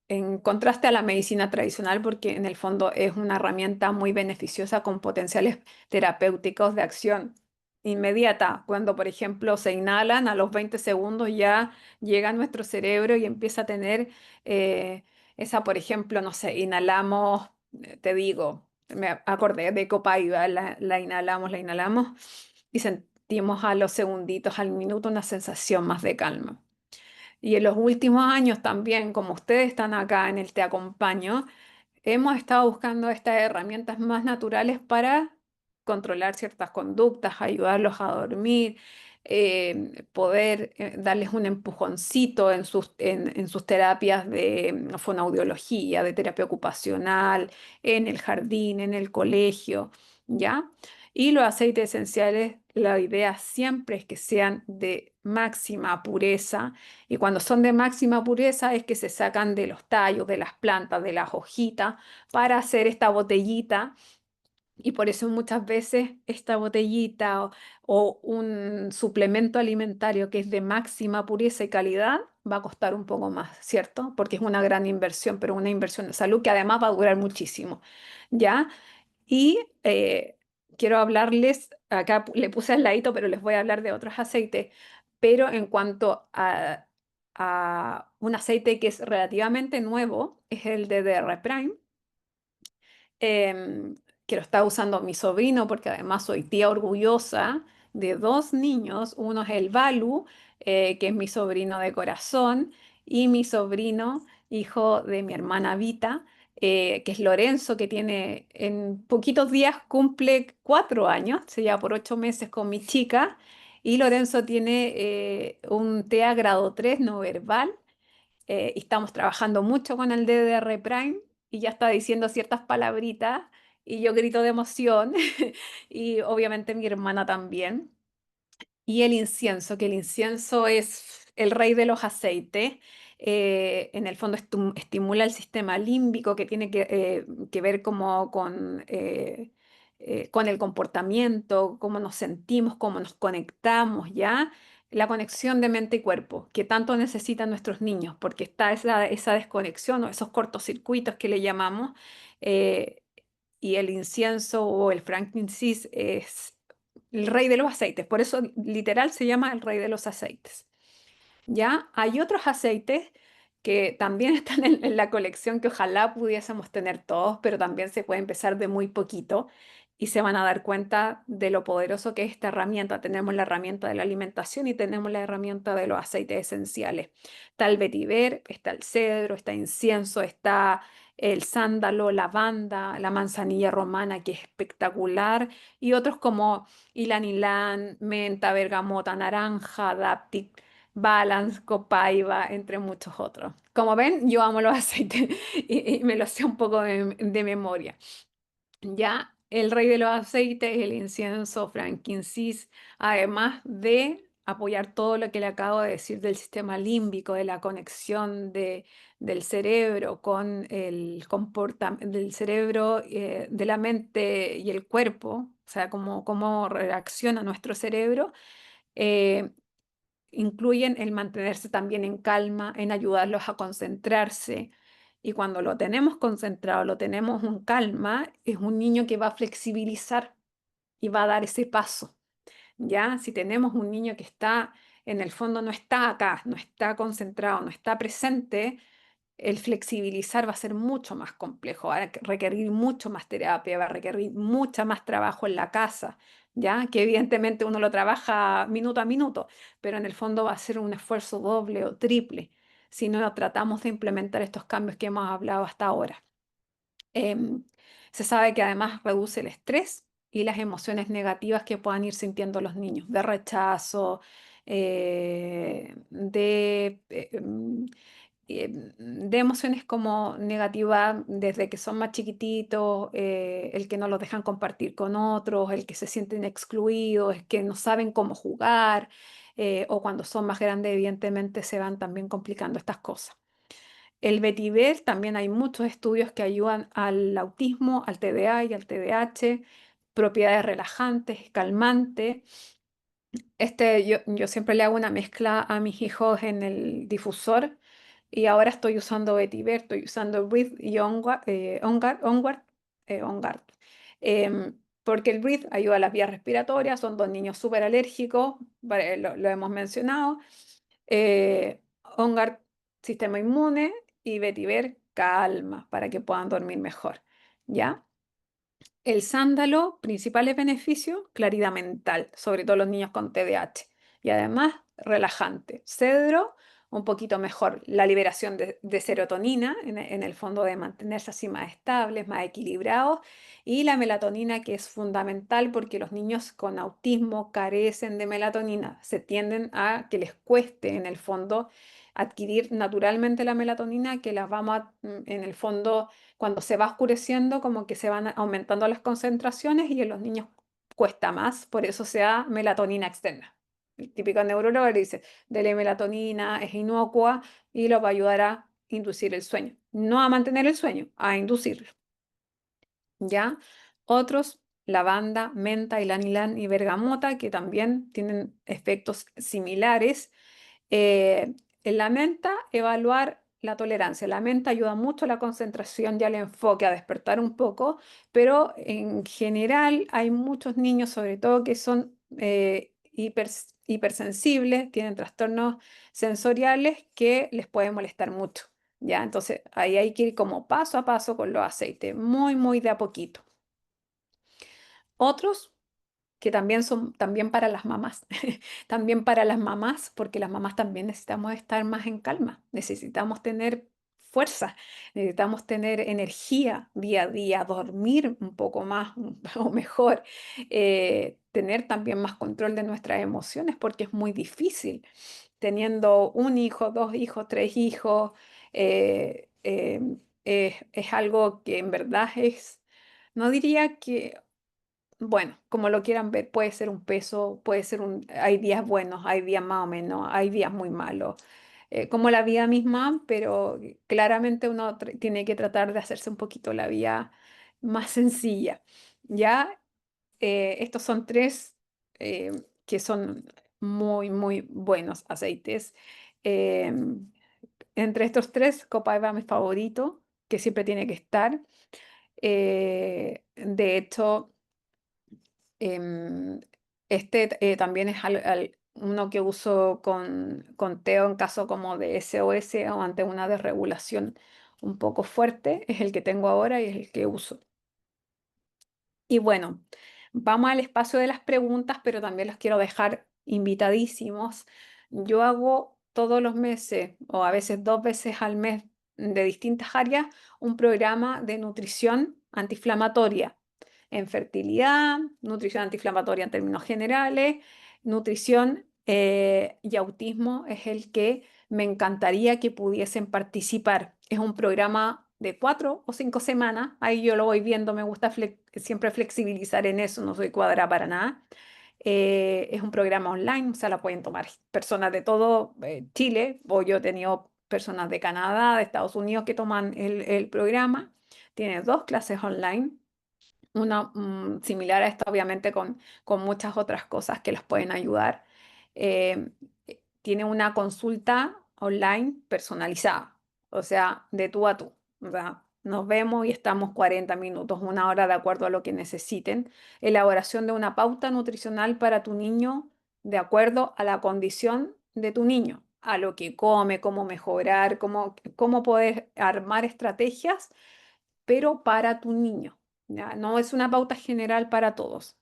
en contraste a la medicina tradicional porque en el fondo es una herramienta muy beneficiosa con potenciales terapéuticos de acción inmediata. Cuando, por ejemplo, se inhalan, a los 20 segundos ya llega a nuestro cerebro y empieza a tener esa, por ejemplo, no sé, inhalamos, te digo, me acordé de Copaiba, la inhalamos y sentimos a los segunditos, al minuto, una sensación más de calma. Y en los últimos años también, como ustedes están acá en el Te Acompaño, hemos estado buscando estas herramientas más naturales para controlar ciertas conductas, ayudarlos a dormir, poder darles un empujoncito en sus terapias de fonoaudiología, de terapia ocupacional, en el jardín, en el colegio, ¿ya? Y los aceites esenciales, la idea siempre es que sean de máxima pureza y cuando son de máxima pureza es que se sacan de los tallos, de las plantas, de las hojitas, para hacer esta botellita. Y por eso muchas veces esta botellita o un suplemento alimentario que es de máxima pureza y calidad va a costar un poco más, ¿cierto? Porque es una gran inversión, pero una inversión de salud que además va a durar muchísimo, ¿ya? Y quiero hablarles, acá le puse al ladito, pero les voy a hablar de otros aceites, pero en cuanto a un aceite que es relativamente nuevo, es el de DR Prime, em, que lo está usando mi sobrino, porque además soy tía orgullosa de dos niños. Uno es el Balu, que es mi sobrino de corazón, y mi sobrino, hijo de mi hermana Vita, que es Lorenzo, que tiene en poquitos días cumple 4 años, se lleva por 8 meses con mi chica, y Lorenzo tiene un TEA grado 3 no verbal y estamos trabajando mucho con el DDR Prime y ya está diciendo ciertas palabritas y yo grito de emoción y obviamente mi hermana también. Y el incienso, que el incienso es el rey de los aceites. En el fondo estimula el sistema límbico que tiene que ver como con el comportamiento, cómo nos sentimos, cómo nos conectamos, ¿ya? La conexión de mente y cuerpo, que tanto necesitan nuestros niños, porque está esa desconexión o esos cortocircuitos que le llamamos. eh, y el incienso o el frankincense es el rey de los aceites, por eso literal se llama el rey de los aceites. ¿Ya? Hay otros aceites que también están en la colección que ojalá pudiésemos tener todos, pero también se puede empezar de muy poquito y se van a dar cuenta de lo poderoso que es esta herramienta. Tenemos la herramienta de la alimentación y tenemos la herramienta de los aceites esenciales. Está el vetiver, está el cedro, está incienso, está el sándalo, lavanda, la manzanilla romana, que es espectacular, y otros como ylang ylang, menta, bergamota, naranja, dáptic, Balance, Copaiba, entre muchos otros. Como ven, yo amo los aceites y me lo sé un poco de memoria. Ya el rey de los aceites, el incienso, frankincense, además de apoyar todo lo que le acabo de decir del sistema límbico, de la conexión del cerebro con el comportamiento del cerebro, de la mente y el cuerpo, o sea, cómo reacciona nuestro cerebro. eh, Incluyen el mantenerse también en calma, en ayudarlos a concentrarse. Y cuando lo tenemos concentrado, lo tenemos en calma, es un niño que va a flexibilizar y va a dar ese paso. ¿Ya? Si tenemos un niño que está, en el fondo no está acá, no está concentrado, no está presente, el flexibilizar va a ser mucho más complejo, va a requerir mucho más terapia, va a requerir mucha más trabajo en la casa, ¿ya? Que evidentemente uno lo trabaja minuto a minuto, pero en el fondo va a ser un esfuerzo doble o triple si no tratamos de implementar estos cambios que hemos hablado hasta ahora. Em, Se sabe que además reduce el estrés y las emociones negativas que puedan ir sintiendo los niños, de rechazo, de emociones como negativa desde que son más chiquititos, el que no los dejan compartir con otros, el que se sienten excluidos, el que no saben cómo jugar, o cuando son más grandes, evidentemente se van también complicando estas cosas. El vetiver, también hay muchos estudios que ayudan al autismo, al TDA y al TDAH, propiedades relajantes, calmantes. Yo siempre le hago una mezcla a mis hijos en el difusor y ahora estoy usando vetiver, estoy usando Breathe y Onguard, porque el Breathe ayuda a las vías respiratorias, son dos niños súper alérgicos, lo hemos mencionado. Onguard, sistema inmune, y vetiver, calma, para que puedan dormir mejor, ¿ya? El sándalo, principales beneficios, claridad mental, sobre todo los niños con TDAH. Y además, relajante. Cedro, un poquito mejor la liberación de serotonina, en el fondo de mantenerse así más estables, más equilibrados. Y la melatonina, que es fundamental porque los niños con autismo carecen de melatonina. Se tienden a que les cueste, en el fondo, adquirir naturalmente la melatonina, que las vamos en el fondo cuando se va oscureciendo, como que se van aumentando las concentraciones y en los niños cuesta más, por eso se da melatonina externa. El típico neurólogo le dice, dele melatonina, es inocua y lo va a ayudar a inducir el sueño. No a mantener el sueño, a inducirlo. ¿Ya? Otros, lavanda, menta, ylang-ylang y bergamota, que también tienen efectos similares. En la menta, evaluar la tolerancia. La menta ayuda mucho a la concentración y al enfoque, a despertar un poco, pero en general hay muchos niños, sobre todo que son hipersensibles, tienen trastornos sensoriales que les puede molestar mucho. ¿Ya? Entonces ahí hay que ir como paso a paso con los aceites, muy, muy de a poquito. Otros que también son también para las mamás, también para las mamás, porque las mamás también necesitamos estar más en calma, necesitamos tener fuerza, necesitamos tener energía día a día, dormir un poco más o mejor, tener también más control de nuestras emociones, porque es muy difícil teniendo un hijo, dos hijos, tres hijos, es algo que en verdad es, no diría que bueno, como lo quieran ver, puede ser un peso, hay días buenos, hay días más o menos, hay días muy malos, como la vida misma, pero claramente uno tiene que tratar de hacerse un poquito la vida más sencilla. Ya, estos son tres que son muy, muy buenos aceites. Em, Entre estos tres, Copaiba es mi favorito, que siempre tiene que estar. De hecho, Em, también es uno que uso con Teo en caso como de SOS o ante una desregulación un poco fuerte. Es el que tengo ahora y es el que uso. Y bueno, vamos al espacio de las preguntas, pero también los quiero dejar invitadísimos. Yo hago todos los meses o a veces dos veces al mes de distintas áreas un programa de nutrición antiinflamatoria en fertilidad, nutrición antiinflamatoria en términos generales, nutrición y autismo es el que me encantaría que pudiesen participar. Es un programa de 4 o 5 semanas, ahí yo lo voy viendo, me gusta siempre flexibilizar en eso, no soy cuadrada para nada. Es un programa online, o sea, la pueden tomar personas de todo Chile, o yo he tenido personas de Canadá, de Estados Unidos que toman el programa. Tiene 2 clases online, una similar a esta, obviamente, con muchas otras cosas que las pueden ayudar. Eh, Tiene una consulta online personalizada, o sea, de tú a tú. O sea, nos vemos y estamos 40 minutos, una hora, de acuerdo a lo que necesiten. Elaboración de una pauta nutricional para tu niño de acuerdo a la condición de tu niño, a lo que come, cómo mejorar, cómo poder armar estrategias, pero para tu niño. ¿Ya? No es una pauta general para todos.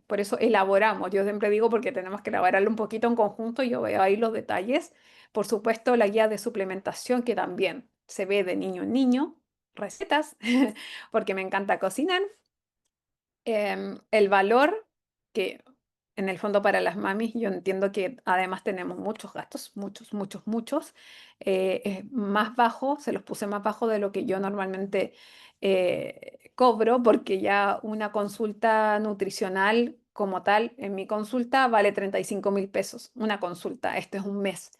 Por eso elaboramos, yo siempre digo porque tenemos que elaborarlo un poquito en conjunto, yo veo ahí los detalles. Por supuesto, la guía de suplementación que también se ve de niño en niño. recetas, porque me encanta cocinar. El valor que en el fondo para las mamis, yo entiendo que además tenemos muchos gastos, muchos, muchos, muchos, es más bajo, se los puse más bajo de lo que yo normalmente cobro, porque ya una consulta nutricional como tal, en mi consulta vale 35.000 pesos, una consulta, este es un mes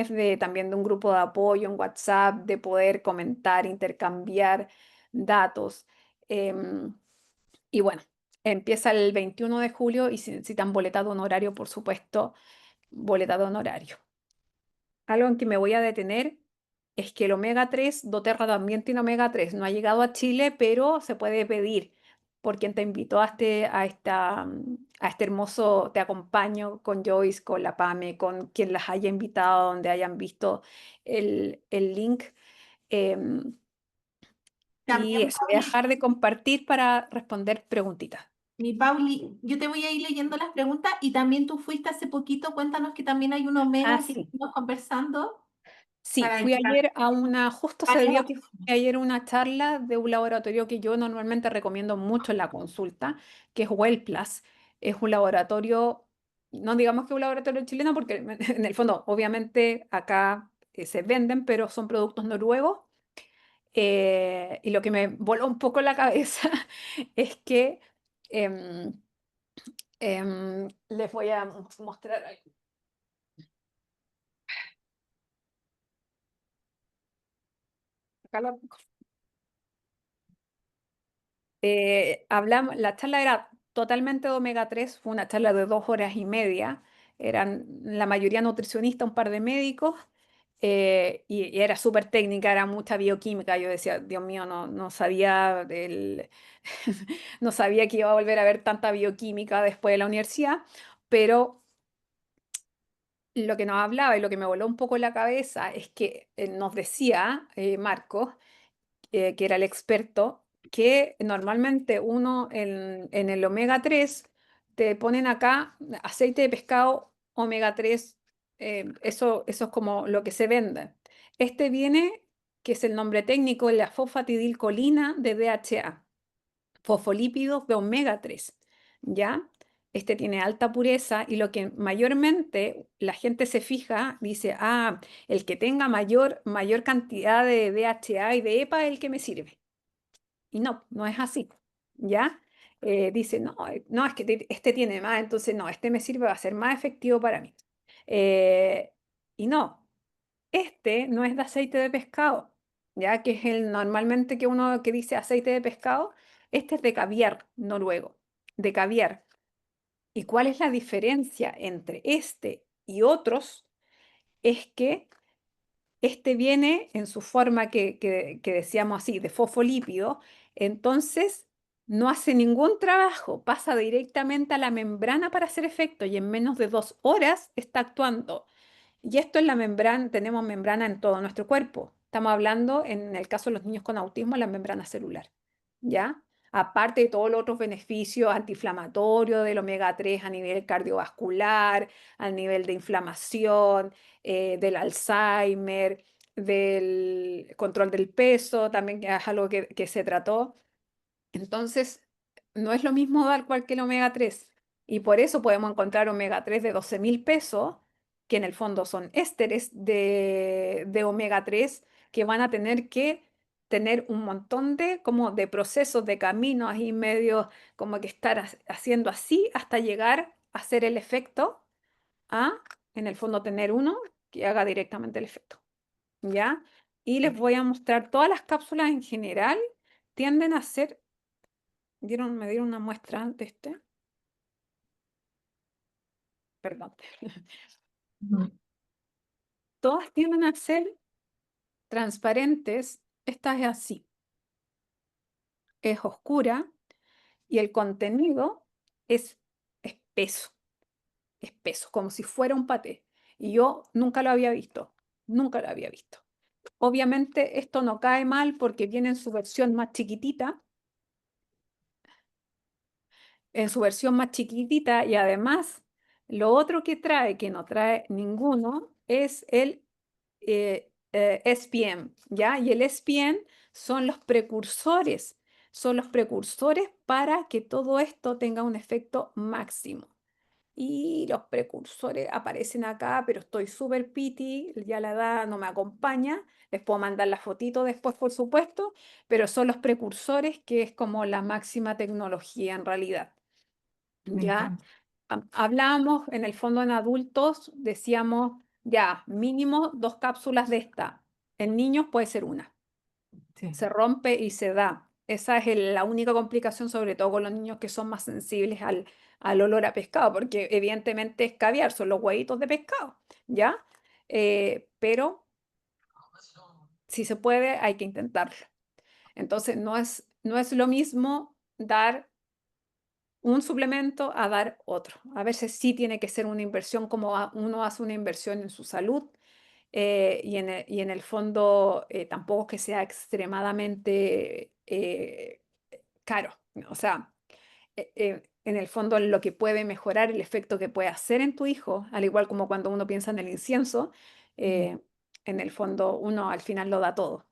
de, también de un grupo de apoyo en WhatsApp, de poder comentar, intercambiar datos. em, y bueno, empieza el 21 de julio y si necesitan boleta de honorario, por supuesto, boleta de honorario. Algo en que me voy a detener es que el omega 3 doTERRA también tiene omega 3. No ha llegado a Chile, pero se puede pedir por quien te invitó a este hermoso Te Acompaño con Joyce, con la PAME, con quien las haya invitado, donde hayan visto el link. Em, y También, eso, voy a Pauli, dejar de compartir para responder preguntitas. mi Pauli, yo te voy a ir leyendo las preguntas y también tú fuiste hace poquito, cuéntanos que también hay un Ah, omega que sí. estuvimos conversando Sí, para fui ayer a una, justo se dio que fui ayer a una charla de un laboratorio que yo normalmente recomiendo mucho en la consulta, que es WellPlus. Es un laboratorio, no digamos que un laboratorio chileno, porque en el fondo, obviamente, acá se venden, pero son productos noruegos. Y lo que me voló un poco la cabeza es que em, les voy a mostrar algo. Acá lo hablamos, la charla era totalmente de omega 3, fue una charla de 2 horas y media, eran la mayoría nutricionistas, un par de médicos, y era súper técnica, era mucha bioquímica. Yo decía, Dios mío, no sabía no sabía que iba a volver a ver tanta bioquímica después de la universidad, pero lo que nos hablaba y lo que me voló un poco la cabeza es que nos decía Marcos, que era el experto, que normalmente uno en el omega 3 te ponen acá aceite de pescado omega 3, eso es como lo que se vende. Este viene, que es el nombre técnico, la fosfatidilcolina de DHA, fosfolípidos de omega 3, ¿ya? Este tiene alta pureza y lo que mayormente la gente se fija, dice, ah, el que tenga mayor cantidad de DHA y de EPA es el que me sirve. Y no, no es así, ¿ya? Dice, no, no, es que este tiene más, entonces no, este me sirve, va a ser más efectivo para mí. Eh, y no, este no es de aceite de pescado, ya que es el normalmente que uno que dice aceite de pescado, este es de caviar noruego, de caviar. ¿Y cuál es la diferencia entre este y otros? Es que este viene en su forma que decíamos así, de fosfolípido, entonces no hace ningún trabajo, pasa directamente a la membrana para hacer efecto y en menos de 2 horas está actuando. Y esto es la membrana, tenemos membrana en todo nuestro cuerpo. Estamos hablando, en el caso de los niños con autismo, la membrana celular, ¿ya? Aparte de todos los otros beneficios antiinflamatorios del omega 3 a nivel cardiovascular, a nivel de inflamación, del Alzheimer, del control del peso, también que es algo que se trató. Entonces, no es lo mismo dar cualquier omega 3. Y por eso podemos encontrar omega 3 de 12.000 pesos, que en el fondo son ésteres de omega 3, que van a tener que tener un montón de, como de procesos, de caminos ahí medio, como que estar haciendo así hasta llegar a hacer el efecto, a, en el fondo, tener uno que haga directamente el efecto. ¿Ya? Y les voy a mostrar todas las cápsulas en general, tienden a ser me dieron una muestra de este, perdón. Ujú. Todas tienden a ser transparentes. Esta es así, es oscura y el contenido es espeso, espeso, como si fuera un paté. Y yo nunca lo había visto, nunca lo había visto. Obviamente esto no cae mal porque viene en su versión más chiquitita, y además lo otro que trae, que no trae ninguno, es el SPM, ¿ya? Y el SPM son los precursores para que todo esto tenga un efecto máximo. Y los precursores aparecen acá, pero estoy súper piti, ya la edad no me acompaña. Les puedo mandar la fotito después, por supuesto, pero son los precursores que es como la máxima tecnología en realidad. Me ¿Ya? encanta. Hablábamos en el fondo en adultos, decíamos ya, mínimo 2 cápsulas de esta. En niños puede ser una. Sí, Se rompe y se da. Esa es la única complicación, sobre todo con los niños que son más sensibles al olor a pescado, porque evidentemente es caviar, son los huevitos de pescado, ¿ya? Pero si se puede, hay que intentarlo. Entonces, no es lo mismo dar un suplemento a dar otro. A veces sí tiene que ser una inversión como uno hace una inversión en su salud, y en el fondo tampoco que sea extremadamente caro. O sea, en el fondo lo que puede mejorar el efecto que puede hacer en tu hijo, al igual como cuando uno piensa en el incienso, mm, eh, en el fondo uno al final lo da todo.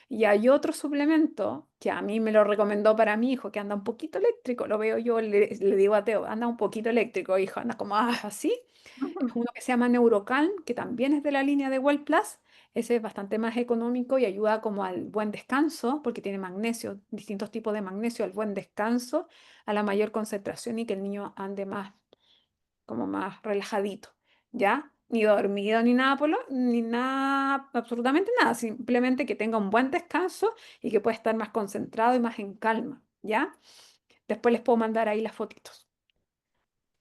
Y hay otro suplemento que a mí me lo recomendó para mi hijo, que anda un poquito eléctrico, lo veo yo, le digo a Teo, anda un poquito eléctrico, hijo, anda como así. Es ujú, uno que se llama Neurocalm, que también es de la línea de Well Plus. Ese es bastante más económico y ayuda como al buen descanso, porque tiene magnesio, distintos tipos de magnesio, al buen descanso, a la mayor concentración y que el niño ande más, como más relajadito, ¿ya? Ni dormido ni nada, ni nada, absolutamente nada, simplemente que tenga un buen descanso y que pueda estar más concentrado y más en calma, ¿ya? Después les puedo mandar ahí las fotitos.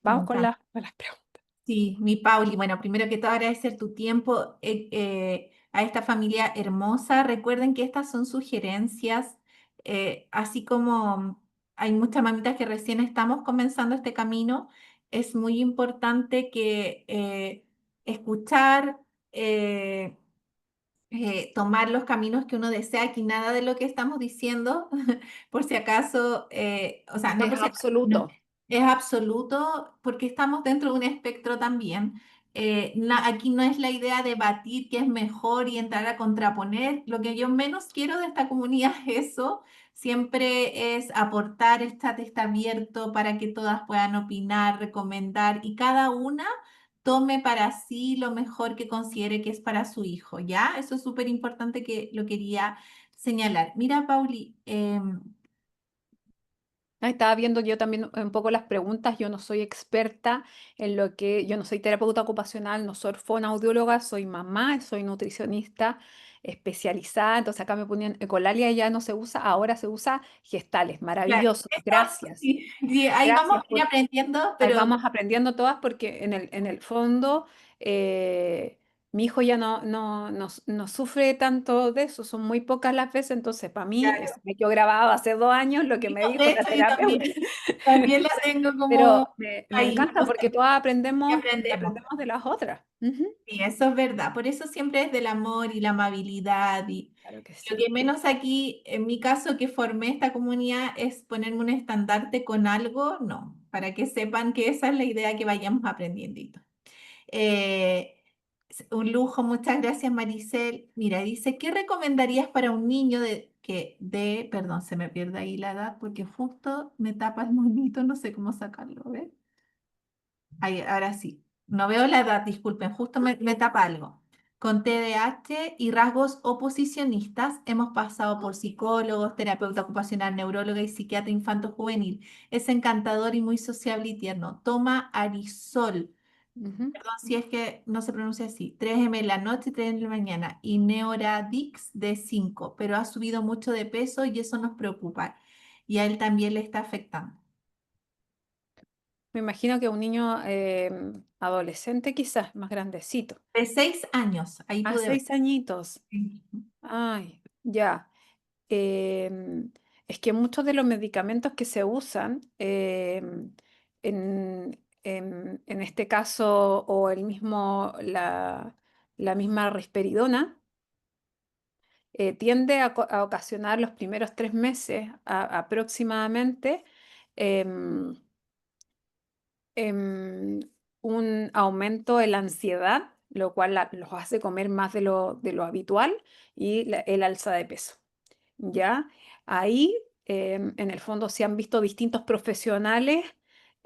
me Vamos con encanta. las preguntas. Sí, mi Pauli, bueno, primero que todo agradecer tu tiempo a esta familia hermosa. Recuerden que estas son sugerencias, así como hay muchas mamitas que recién estamos comenzando este camino, es muy importante que escuchar, eh, tomar los caminos que uno desea, aquí nada de lo que estamos diciendo, por si acaso, o sea, no Es por si acaso, no, absoluto. es absoluto porque estamos dentro de un espectro también. Aquí no es la idea de batir que es mejor y entrar a contraponer. Lo que yo menos quiero de esta comunidad es eso. Siempre es aportar, está abierto para que todas puedan opinar, recomendar y cada una tome para sí lo mejor que considere que es para su hijo, ¿ya? Eso es súper importante que lo quería señalar. Mira, Pauli, Ahí estaba viendo yo también un poco las preguntas. Yo no soy experta yo no soy terapeuta ocupacional, no soy fonoaudióloga, soy mamá, soy nutricionista especializada. Entonces acá me ponían ecolalia, ya no se usa, ahora se usa gestales. claro, Maravilloso. eso Gracias. sí, sí, ahí vamos Gracias a ir aprendiendo, ahí pero vamos aprendiendo todas porque en el fondo eh, mi hijo ya no sufre tanto de eso, son muy pocas las veces, entonces para mí claro, me quedó grabado hace 2 años lo que me de dijo la hecho yo terapeuta. también la Entonces, tengo pero como me ahí, encanta porque entonces, todas ¿qué aprendemos, aprendemos? aprendemos de las otras. Ujú. Sí, eso es verdad. Por eso siempre es del amor y la amabilidad. Y Claro que lo sí. que menos aquí, en mi caso, que formé esta comunidad, es ponerme un estandarte con algo, no, para que sepan que esa es la idea que vayamos aprendiendo. Es un lujo, muchas gracias, Maricel. Mira, dice, ¿qué recomendarías para un niño perdón, se me pierde ahí la edad porque justo me tapa el monito, no sé cómo sacarlo, ¿ves? Ahí, ahora sí. No veo la edad, disculpen, justo me tapa algo. Con TDAH y rasgos oposicionistas hemos pasado por psicólogos, terapeuta ocupacional, neuróloga y psiquiatra infanto-juvenil. Es encantador y muy sociable y tierno. Toma Arisol, Ujú. perdón si es que no se pronuncia así, 3 m en la noche y 3 en la mañana. Y Neoradix de 5, pero ha subido mucho de peso y eso nos preocupa. Y a él también le está afectando. Me imagino que un niño adolescente quizás, más grandecito. De 6 años, ahí A pude ver. 6 añitos. Ay, ya. em, es que muchos de los medicamentos que se usan, en este caso, o la misma risperidona, tiende a ocasionar los primeros 3 meses aproximadamente em, em, un aumento en la ansiedad lo cual los hace comer más de lo habitual y el alza de peso. ¿Ya? Ahí, en el fondo, se han visto distintos profesionales.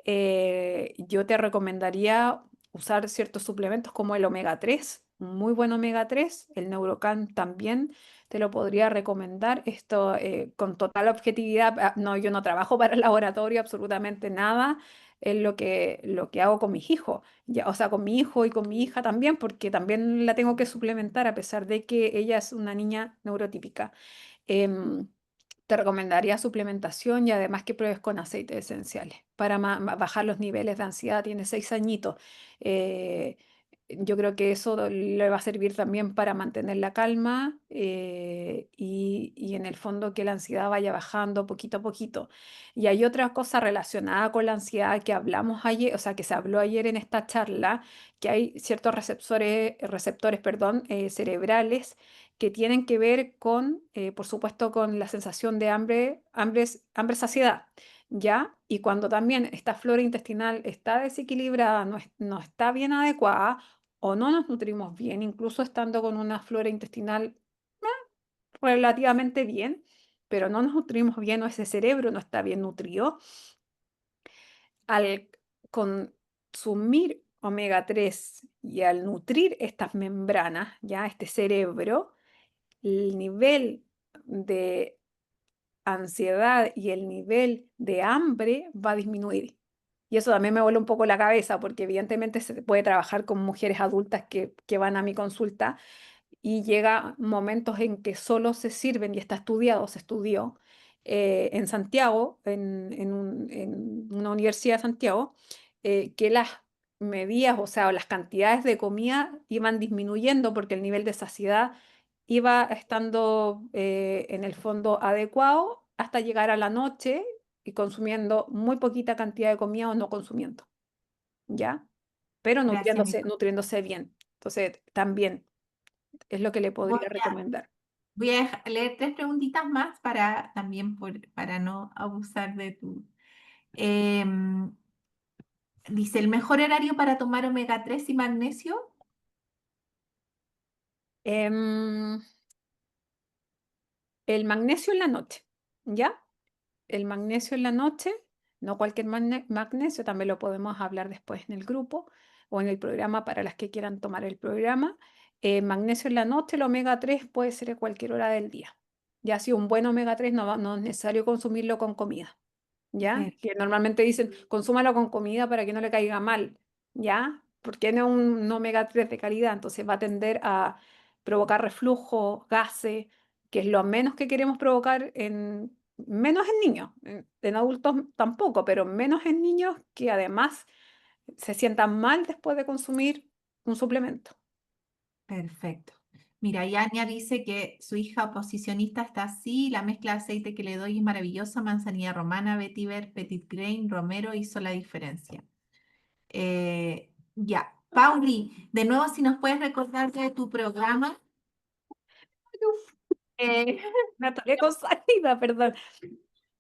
Yo te recomendaría usar ciertos suplementos como el omega 3, un muy buen omega 3, el Neurocan también te lo podría recomendar. Esto con total objetividad, no, yo no trabajo para el laboratorio, absolutamente nada. Es lo que hago con mis hijos, ya, o sea, con mi hijo y con mi hija también, porque también la tengo que suplementar a pesar de que ella es una niña neurotípica. Em, Te recomendaría suplementación y además que pruebes con aceites esenciales para bajar los niveles de ansiedad. Tiene 6 añitos. Eh, yo creo que eso le va a servir también para mantener la calma y en el fondo que la ansiedad vaya bajando poquito a poquito. Y hay otra cosa relacionada con la ansiedad que hablamos ayer, o sea, que se habló ayer en esta charla, que hay ciertos receptores, perdón, cerebrales que tienen que ver con, por supuesto, con la sensación de hambre, saciedad, ¿ya? Y cuando también esta flora intestinal está desequilibrada, no está bien adecuada, o no nos nutrimos bien, incluso estando con una flora intestinal relativamente bien, pero no nos nutrimos bien o ese cerebro no está bien nutrido, al consumir omega 3 y al nutrir estas membranas, ya este cerebro, el nivel de ansiedad y el nivel de hambre va a disminuir. Y eso también me vuela un poco la cabeza, porque evidentemente se puede trabajar con mujeres adultas que van a mi consulta y llega momentos en que solo se sirven, y está estudiado, se estudió en Santiago, en una universidad de Santiago, que las medidas, o sea, las cantidades de comida iban disminuyendo porque el nivel de saciedad iba estando en el fondo adecuado hasta llegar a la noche y consumiendo muy poquita cantidad de comida o no consumiendo, ¿ya? Pero Gracias, nutriéndose bien. Entonces, también es lo que le voy podría recomendar. voy a leer tres preguntitas más para también para no abusar de tu. Em, Dice, ¿el mejor horario para tomar omega 3 y magnesio? Em, el magnesio en la noche, ¿ya? El magnesio en la noche, no cualquier magnesio, también lo podemos hablar después en el grupo o en el programa para las que quieran tomar el programa. Magnesio en la noche, el omega 3 puede ser a cualquier hora del día. Ya si un buen omega 3 no es necesario consumirlo con comida. ¿Ya? Que normalmente dicen, consúmalo con comida para que no le caiga mal, ¿ya? Porque no es un omega 3 de calidad, entonces va a tender a provocar reflujo, gases, que es lo menos que queremos provocar menos en niños, en adultos tampoco, pero menos en niños que además se sientan mal después de consumir un suplemento. Perfecto. Mira, Yania dice que su hija oposicionista está así, la mezcla de aceite que le doy es maravillosa, manzanilla romana, vetiver, petit grain, romero hizo la diferencia. Ya, Pauli, de nuevo si nos puedes recordar de tu programa. Uf, Eh, me atoré con salida, perdón.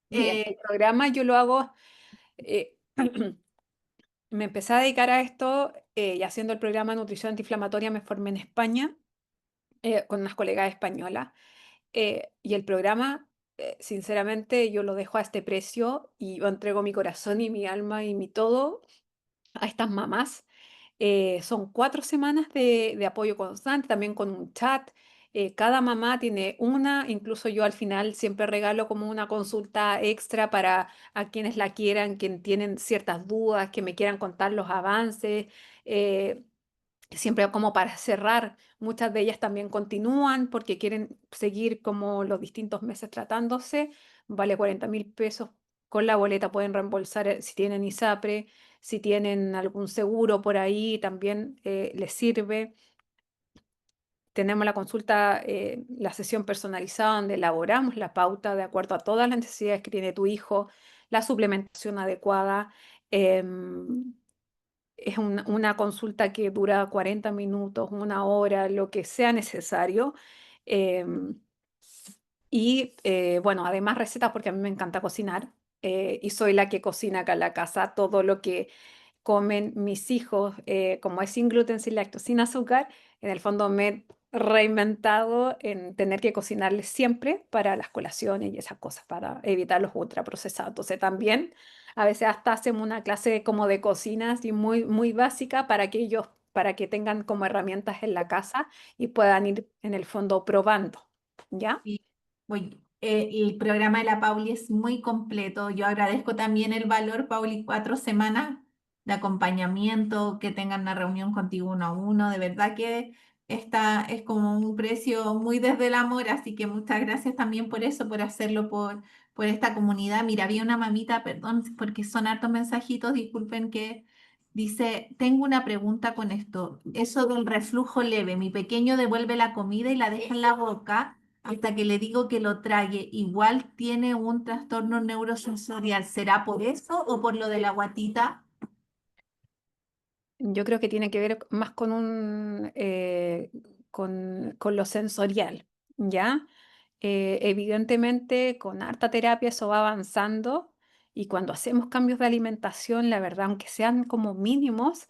Bien, el eh, programa yo lo hago, eh, me empecé a dedicar a esto y haciendo el programa de nutrición antiinflamatoria me formé en España con unas colegas españolas y el programa, sinceramente, yo lo dejo a este precio y yo entrego mi corazón y mi alma y mi todo a estas mamás. Son 4 semanas de apoyo constante, también con un chat. Cada mamá tiene una, incluso yo al final siempre regalo como una consulta extra para a quienes la quieran, quien tienen ciertas dudas, que me quieran contar los avances. eh, Siempre como para cerrar, muchas de ellas también continúan porque quieren seguir como los distintos meses tratándose. Vale 40.000 pesos. Con la boleta pueden reembolsar si tienen ISAPRE, si tienen algún seguro por ahí, también les sirve. Tenemos la consulta, la sesión personalizada donde elaboramos la pauta de acuerdo a todas las necesidades que tiene tu hijo, la suplementación adecuada. em, es una consulta que dura 40 minutos, una hora, lo que sea necesario. em, bueno, además recetas porque a mí me encanta cocinar y soy la que cocina acá en la casa todo lo que comen mis hijos, como es sin gluten, sin lácteos, sin azúcar, en el fondo me he reinventado en tener que cocinarles siempre para las colaciones y esas cosas, para evitar los ultraprocesados. Entonces también a veces hasta hacemos una clase como de cocina así muy, muy básica para que ellos, para que tengan como herramientas en la casa y puedan ir en el fondo probando, ¿ya? Y, oye, el programa de la Pauli es muy completo. Yo agradezco también el valor, Pauli, 4 semanas de acompañamiento, que tengan una reunión contigo uno a uno. De verdad que esta es como un precio muy desde el amor, así que muchas gracias también por eso, por hacerlo por esta comunidad. Mira, había una mamita, perdón, porque son hartos mensajitos, disculpen que dice, tengo una pregunta con esto. Eso del reflujo leve, mi pequeño devuelve la comida y la deja en la boca hasta que le digo que lo trague. Igual tiene un trastorno neurosensorial. ¿Será por eso o por lo de la guatita? Yo creo que tiene que ver más con con lo sensorial, ¿ya? Evidentemente, con harta terapia eso va avanzando y cuando hacemos cambios de alimentación, la verdad, aunque sean como mínimos,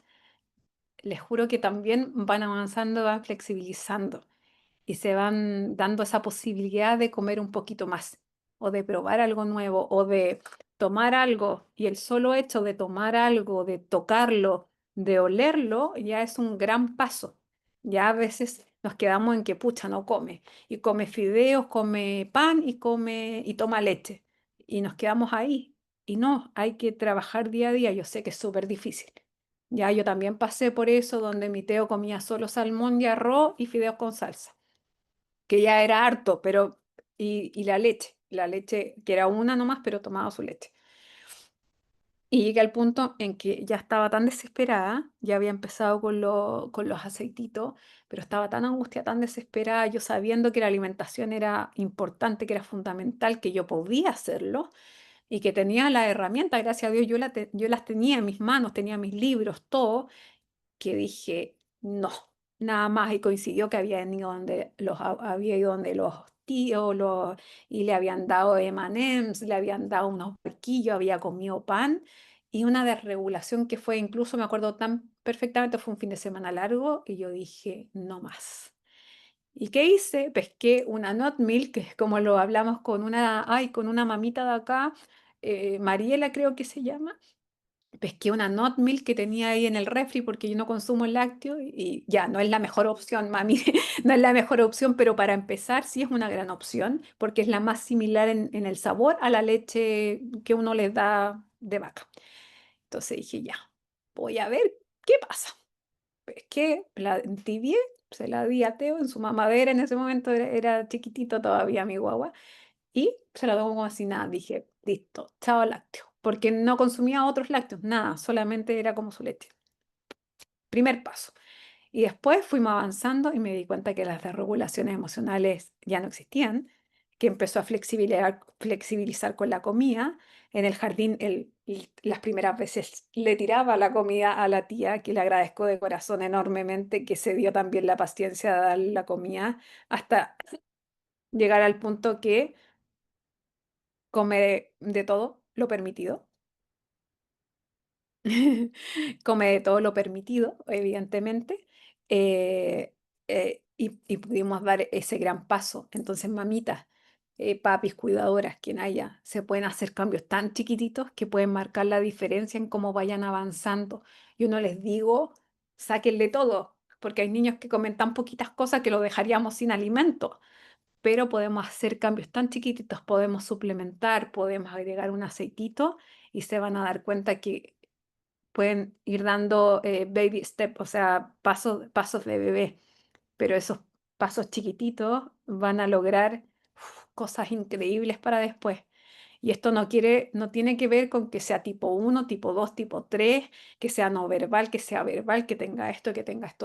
les juro que también van avanzando, van flexibilizando y se van dando esa posibilidad de comer un poquito más o de probar algo nuevo o de tomar algo y el solo hecho de tomar algo, de tocarlo, de olerlo, ya es un gran paso. Ya a veces nos quedamos en que pucha no come y come fideos, come pan y come y toma leche y nos quedamos ahí. Y no, hay que trabajar día a día. Yo sé que es súper difícil. Ya yo también pasé por eso donde mi Teo comía solo salmón y arroz y fideos con salsa que ya era harto, pero y la leche que era una nomás, pero tomaba su leche. Y llegué al punto en que ya estaba tan desesperada, ya había empezado con los aceititos, pero estaba tan angustiada, tan desesperada, yo sabiendo que la alimentación era importante, que era fundamental, que yo podía hacerlo y que tenía la herramienta, gracias a Dios, yo las tenía en mis manos, tenía mis libros, todo, que dije, no, nada más. Y coincidió que había ido donde los tíos y le habían dado M&M's, le habían dado unos barquillos, había comido pan. Y una desregulación que fue, incluso me acuerdo tan perfectamente, fue un fin de semana largo y yo dije, no más. ¿Y qué hice? Pesqué una nut milk, que es como lo hablamos con una mamita de acá, Mariela creo que se llama, pesqué una nut milk que tenía ahí en el refri porque yo no consumo el lácteo y ya, no es la mejor opción, mami, no es la mejor opción, pero para empezar sí es una gran opción porque es la más similar en el sabor a la leche que uno les da de vaca. Entonces dije, ya, voy a ver qué pasa. Pesqué, la entibié, se la di a Teo en su mamadera, en ese momento era chiquitito todavía mi guagua, y se la tomó como si nada. Dije, listo, chao lácteo. Porque no consumía otros lácteos, nada, solamente era como su leche. Primer paso. Y después fuimos avanzando y me di cuenta que las desregulaciones emocionales ya no existían, que empezó a flexibilizar con la comida. En el jardín, las primeras veces le tiraba la comida a la tía, que le agradezco de corazón enormemente, que se dio también la paciencia de darle la comida hasta llegar al punto que come de todo lo permitido. Come de todo lo permitido, evidentemente, y pudimos dar ese gran paso. Entonces, mamitas, papis, cuidadoras, quien haya, se pueden hacer cambios tan chiquititos que pueden marcar la diferencia en cómo vayan avanzando. Yo no les digo, sáquenle todo, porque hay niños que comen tan poquitas cosas que lo dejaríamos sin alimento, pero podemos hacer cambios tan chiquititos, podemos suplementar, podemos agregar un aceitito y se van a dar cuenta que pueden ir dando baby step, o sea, pasos de bebé, pero esos pasos chiquititos van a lograr cosas increíbles para después. Y esto no tiene que ver con que sea tipo uno tipo 2 tipo 3 que sea no verbal, que sea verbal, que tenga esto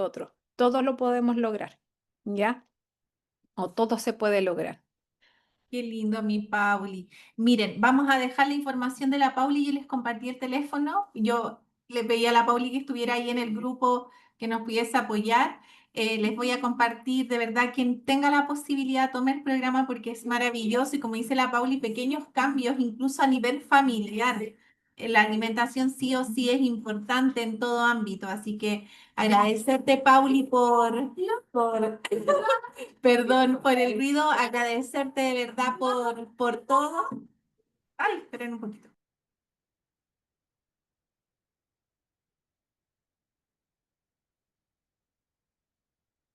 otro. Todo lo podemos lograr, ¿ya? O todo se puede lograr. Qué lindo, mi Pauli. Miren, vamos a dejar la información de la Pauli. Yo les compartí el teléfono. Yo le pedí a la Pauli que estuviera ahí en el grupo, que nos pudiese apoyar. Les voy a compartir, de verdad, quien tenga la posibilidad, tome el programa porque es maravilloso y como dice la Pauli, pequeños cambios, incluso a nivel familiar. la alimentación sí o sí es importante en todo ámbito, así que agradecerte, Pauli, por, perdón, por el ruido, agradecerte de verdad por todo. Ay, esperen un poquito.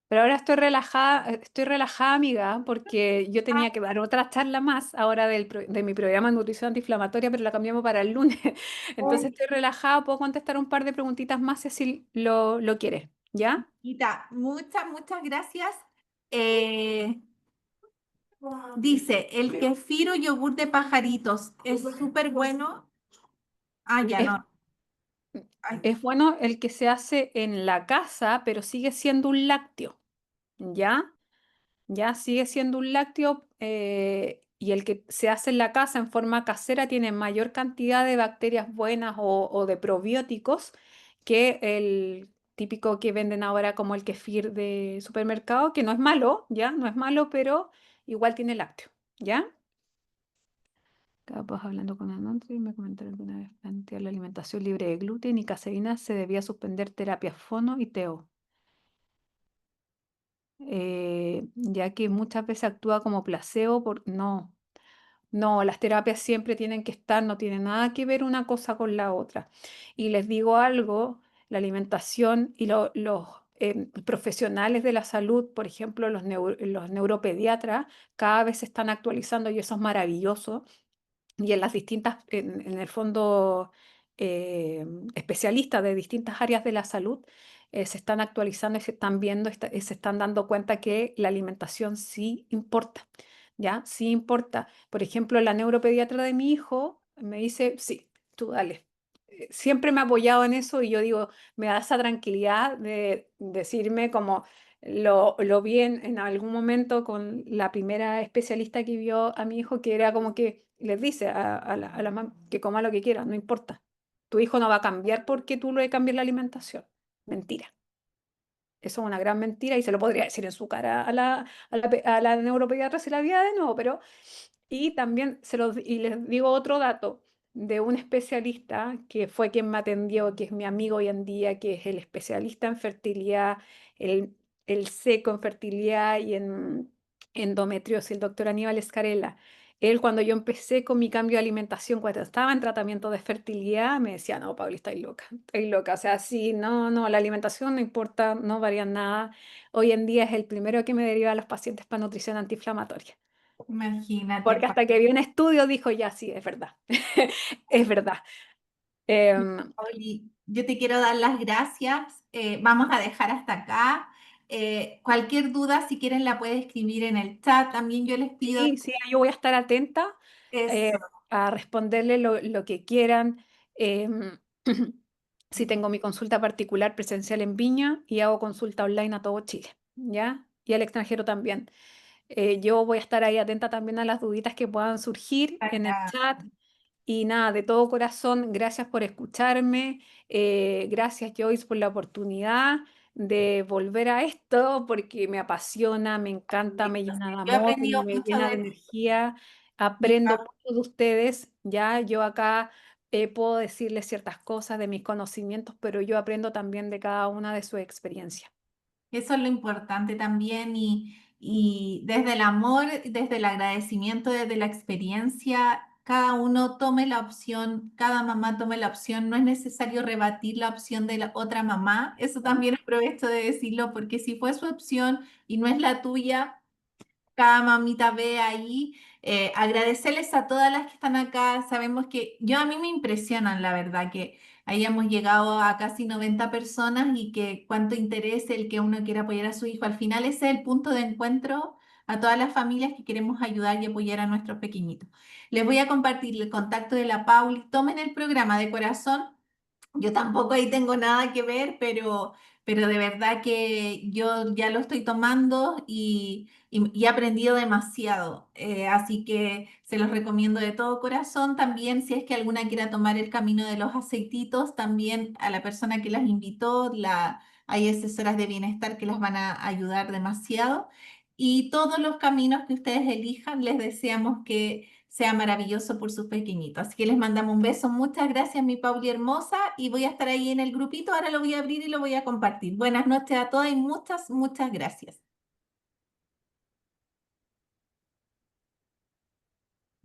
Pero ahora estoy relajada, amiga, porque yo tenía que dar otra charla más ahora de mi programa de nutrición antiinflamatoria, pero la cambiamos para el lunes. Entonces estoy relajada, puedo contestar un par de preguntitas más si así lo quieres, ¿ya? Quita, muchas gracias. Eh, Dice, el kefir o yogur de pajaritos es súper bueno. Ah, ya Es, no. Ay, es bueno el que se hace en la casa, pero sigue siendo un lácteo, ¿ya? Ya sigue siendo un lácteo y el que se hace en la casa en forma casera tiene mayor cantidad de bacterias buenas o de probióticos que el típico que venden ahora como el kefir de supermercado, que no es malo, ¿ya? No es malo, pero igual tiene lácteo, ¿ya? Capaz hablando con Anantri, me comentaron que una vez plantear la alimentación libre de gluten y caseína se debía suspender terapia fono y TEO, ya que muchas veces actúa como placebo no. No, las terapias siempre tienen que estar, no tiene nada que ver una cosa con la otra. Y les digo algo, la alimentación y los profesionales de la salud, por ejemplo, los neuropediatras, cada vez se están actualizando y eso es maravilloso y en las distintas, en el fondo, eh, especialistas de distintas áreas de la salud se están actualizando y se están viendo, se están dando cuenta que la alimentación sí importa, ¿ya? Sí importa. Por ejemplo, la neuropediatra de mi hijo me dice, sí, tú dale. Siempre me ha apoyado en eso y yo digo, me da esa tranquilidad de decirme como lo vi en algún momento con la primera especialista que vio a mi hijo, que era como que les dice a la mam que coma lo que quiera, no importa. Tu hijo no va a cambiar porque tú le cambies la alimentación. Mentira. Eso es una gran mentira y se lo podría decir en su cara a la neuropediatra si la viera de nuevo, pero y también y les digo otro dato de un especialista que fue quien me atendió, que es mi amigo hoy en día, que es el especialista en fertilidad, el, el seco en fertilidad y en endometriosis, el doctor Aníbal Escarella. Él, cuando yo empecé con mi cambio de alimentación, cuando estaba en tratamiento de fertilidad, me decía, no, Pauli, estáis loca, estáis loca. O sea, sí, no, no, la alimentación no importa, no varía nada. Hoy en día es el primero que me deriva a los pacientes para nutrición antiinflamatoria. imagínate, Porque hasta que vi un estudio dijo, ya sí, es verdad, es verdad. Em, Pauli, yo te quiero dar las gracias. Vamos a dejar hasta acá. Cualquier duda, si quieren, la puede escribir en el chat. También yo les pido sí, sí, yo voy a estar atenta eh, eso. a responderle lo que quieran. Em, si tengo mi consulta particular presencial en Viña y hago consulta online a todo Chile, ¿ya? Y al extranjero también. Yo voy a estar ahí atenta también a las duditas que puedan surgir en el chat. Y nada, de todo corazón, gracias por escucharme, gracias Joyce por la oportunidad de volver a esto, porque me apasiona, me encanta, me llena de Yo he amor, aprendido me mucho llena de de energía, ti. aprendo mucho de ustedes, ya yo acá puedo decirles ciertas cosas de mis conocimientos, pero yo aprendo también de cada una de sus experiencias. Eso es lo importante también y desde el amor, desde el agradecimiento, desde la experiencia, cada uno tome la opción, cada mamá tome la opción. No es necesario rebatir la opción de la otra mamá. Eso también aprovecho de decirlo porque si fue su opción y no es la tuya, cada mamita ve ahí. Agradecerles a todas las que están acá. Sabemos que yo a mí me impresionan, la verdad, que hayamos llegado a casi 90 personas y que cuánto interés el que uno quiera apoyar a su hijo. Al final ese es el punto de encuentro a todas las familias que queremos ayudar y apoyar a nuestros pequeñitos. Les voy a compartir el contacto de la Pauli. Tomen el programa de corazón. Yo tampoco ahí tengo nada que ver, pero de verdad que yo ya lo estoy tomando y he aprendido demasiado. Así que se los recomiendo de todo corazón. También, si es que alguna quiera tomar el camino de los aceititos, también a la persona que las invitó, hay asesoras de bienestar que las van a ayudar demasiado. y todos los caminos que ustedes elijan, les deseamos que sea maravilloso por sus pequeñitos. Así que les mandamos un beso. Muchas gracias, mi Pauli hermosa, y voy a estar ahí en el grupito. Ahora lo voy a abrir y lo voy a compartir. Buenas noches a todas y muchas, muchas gracias.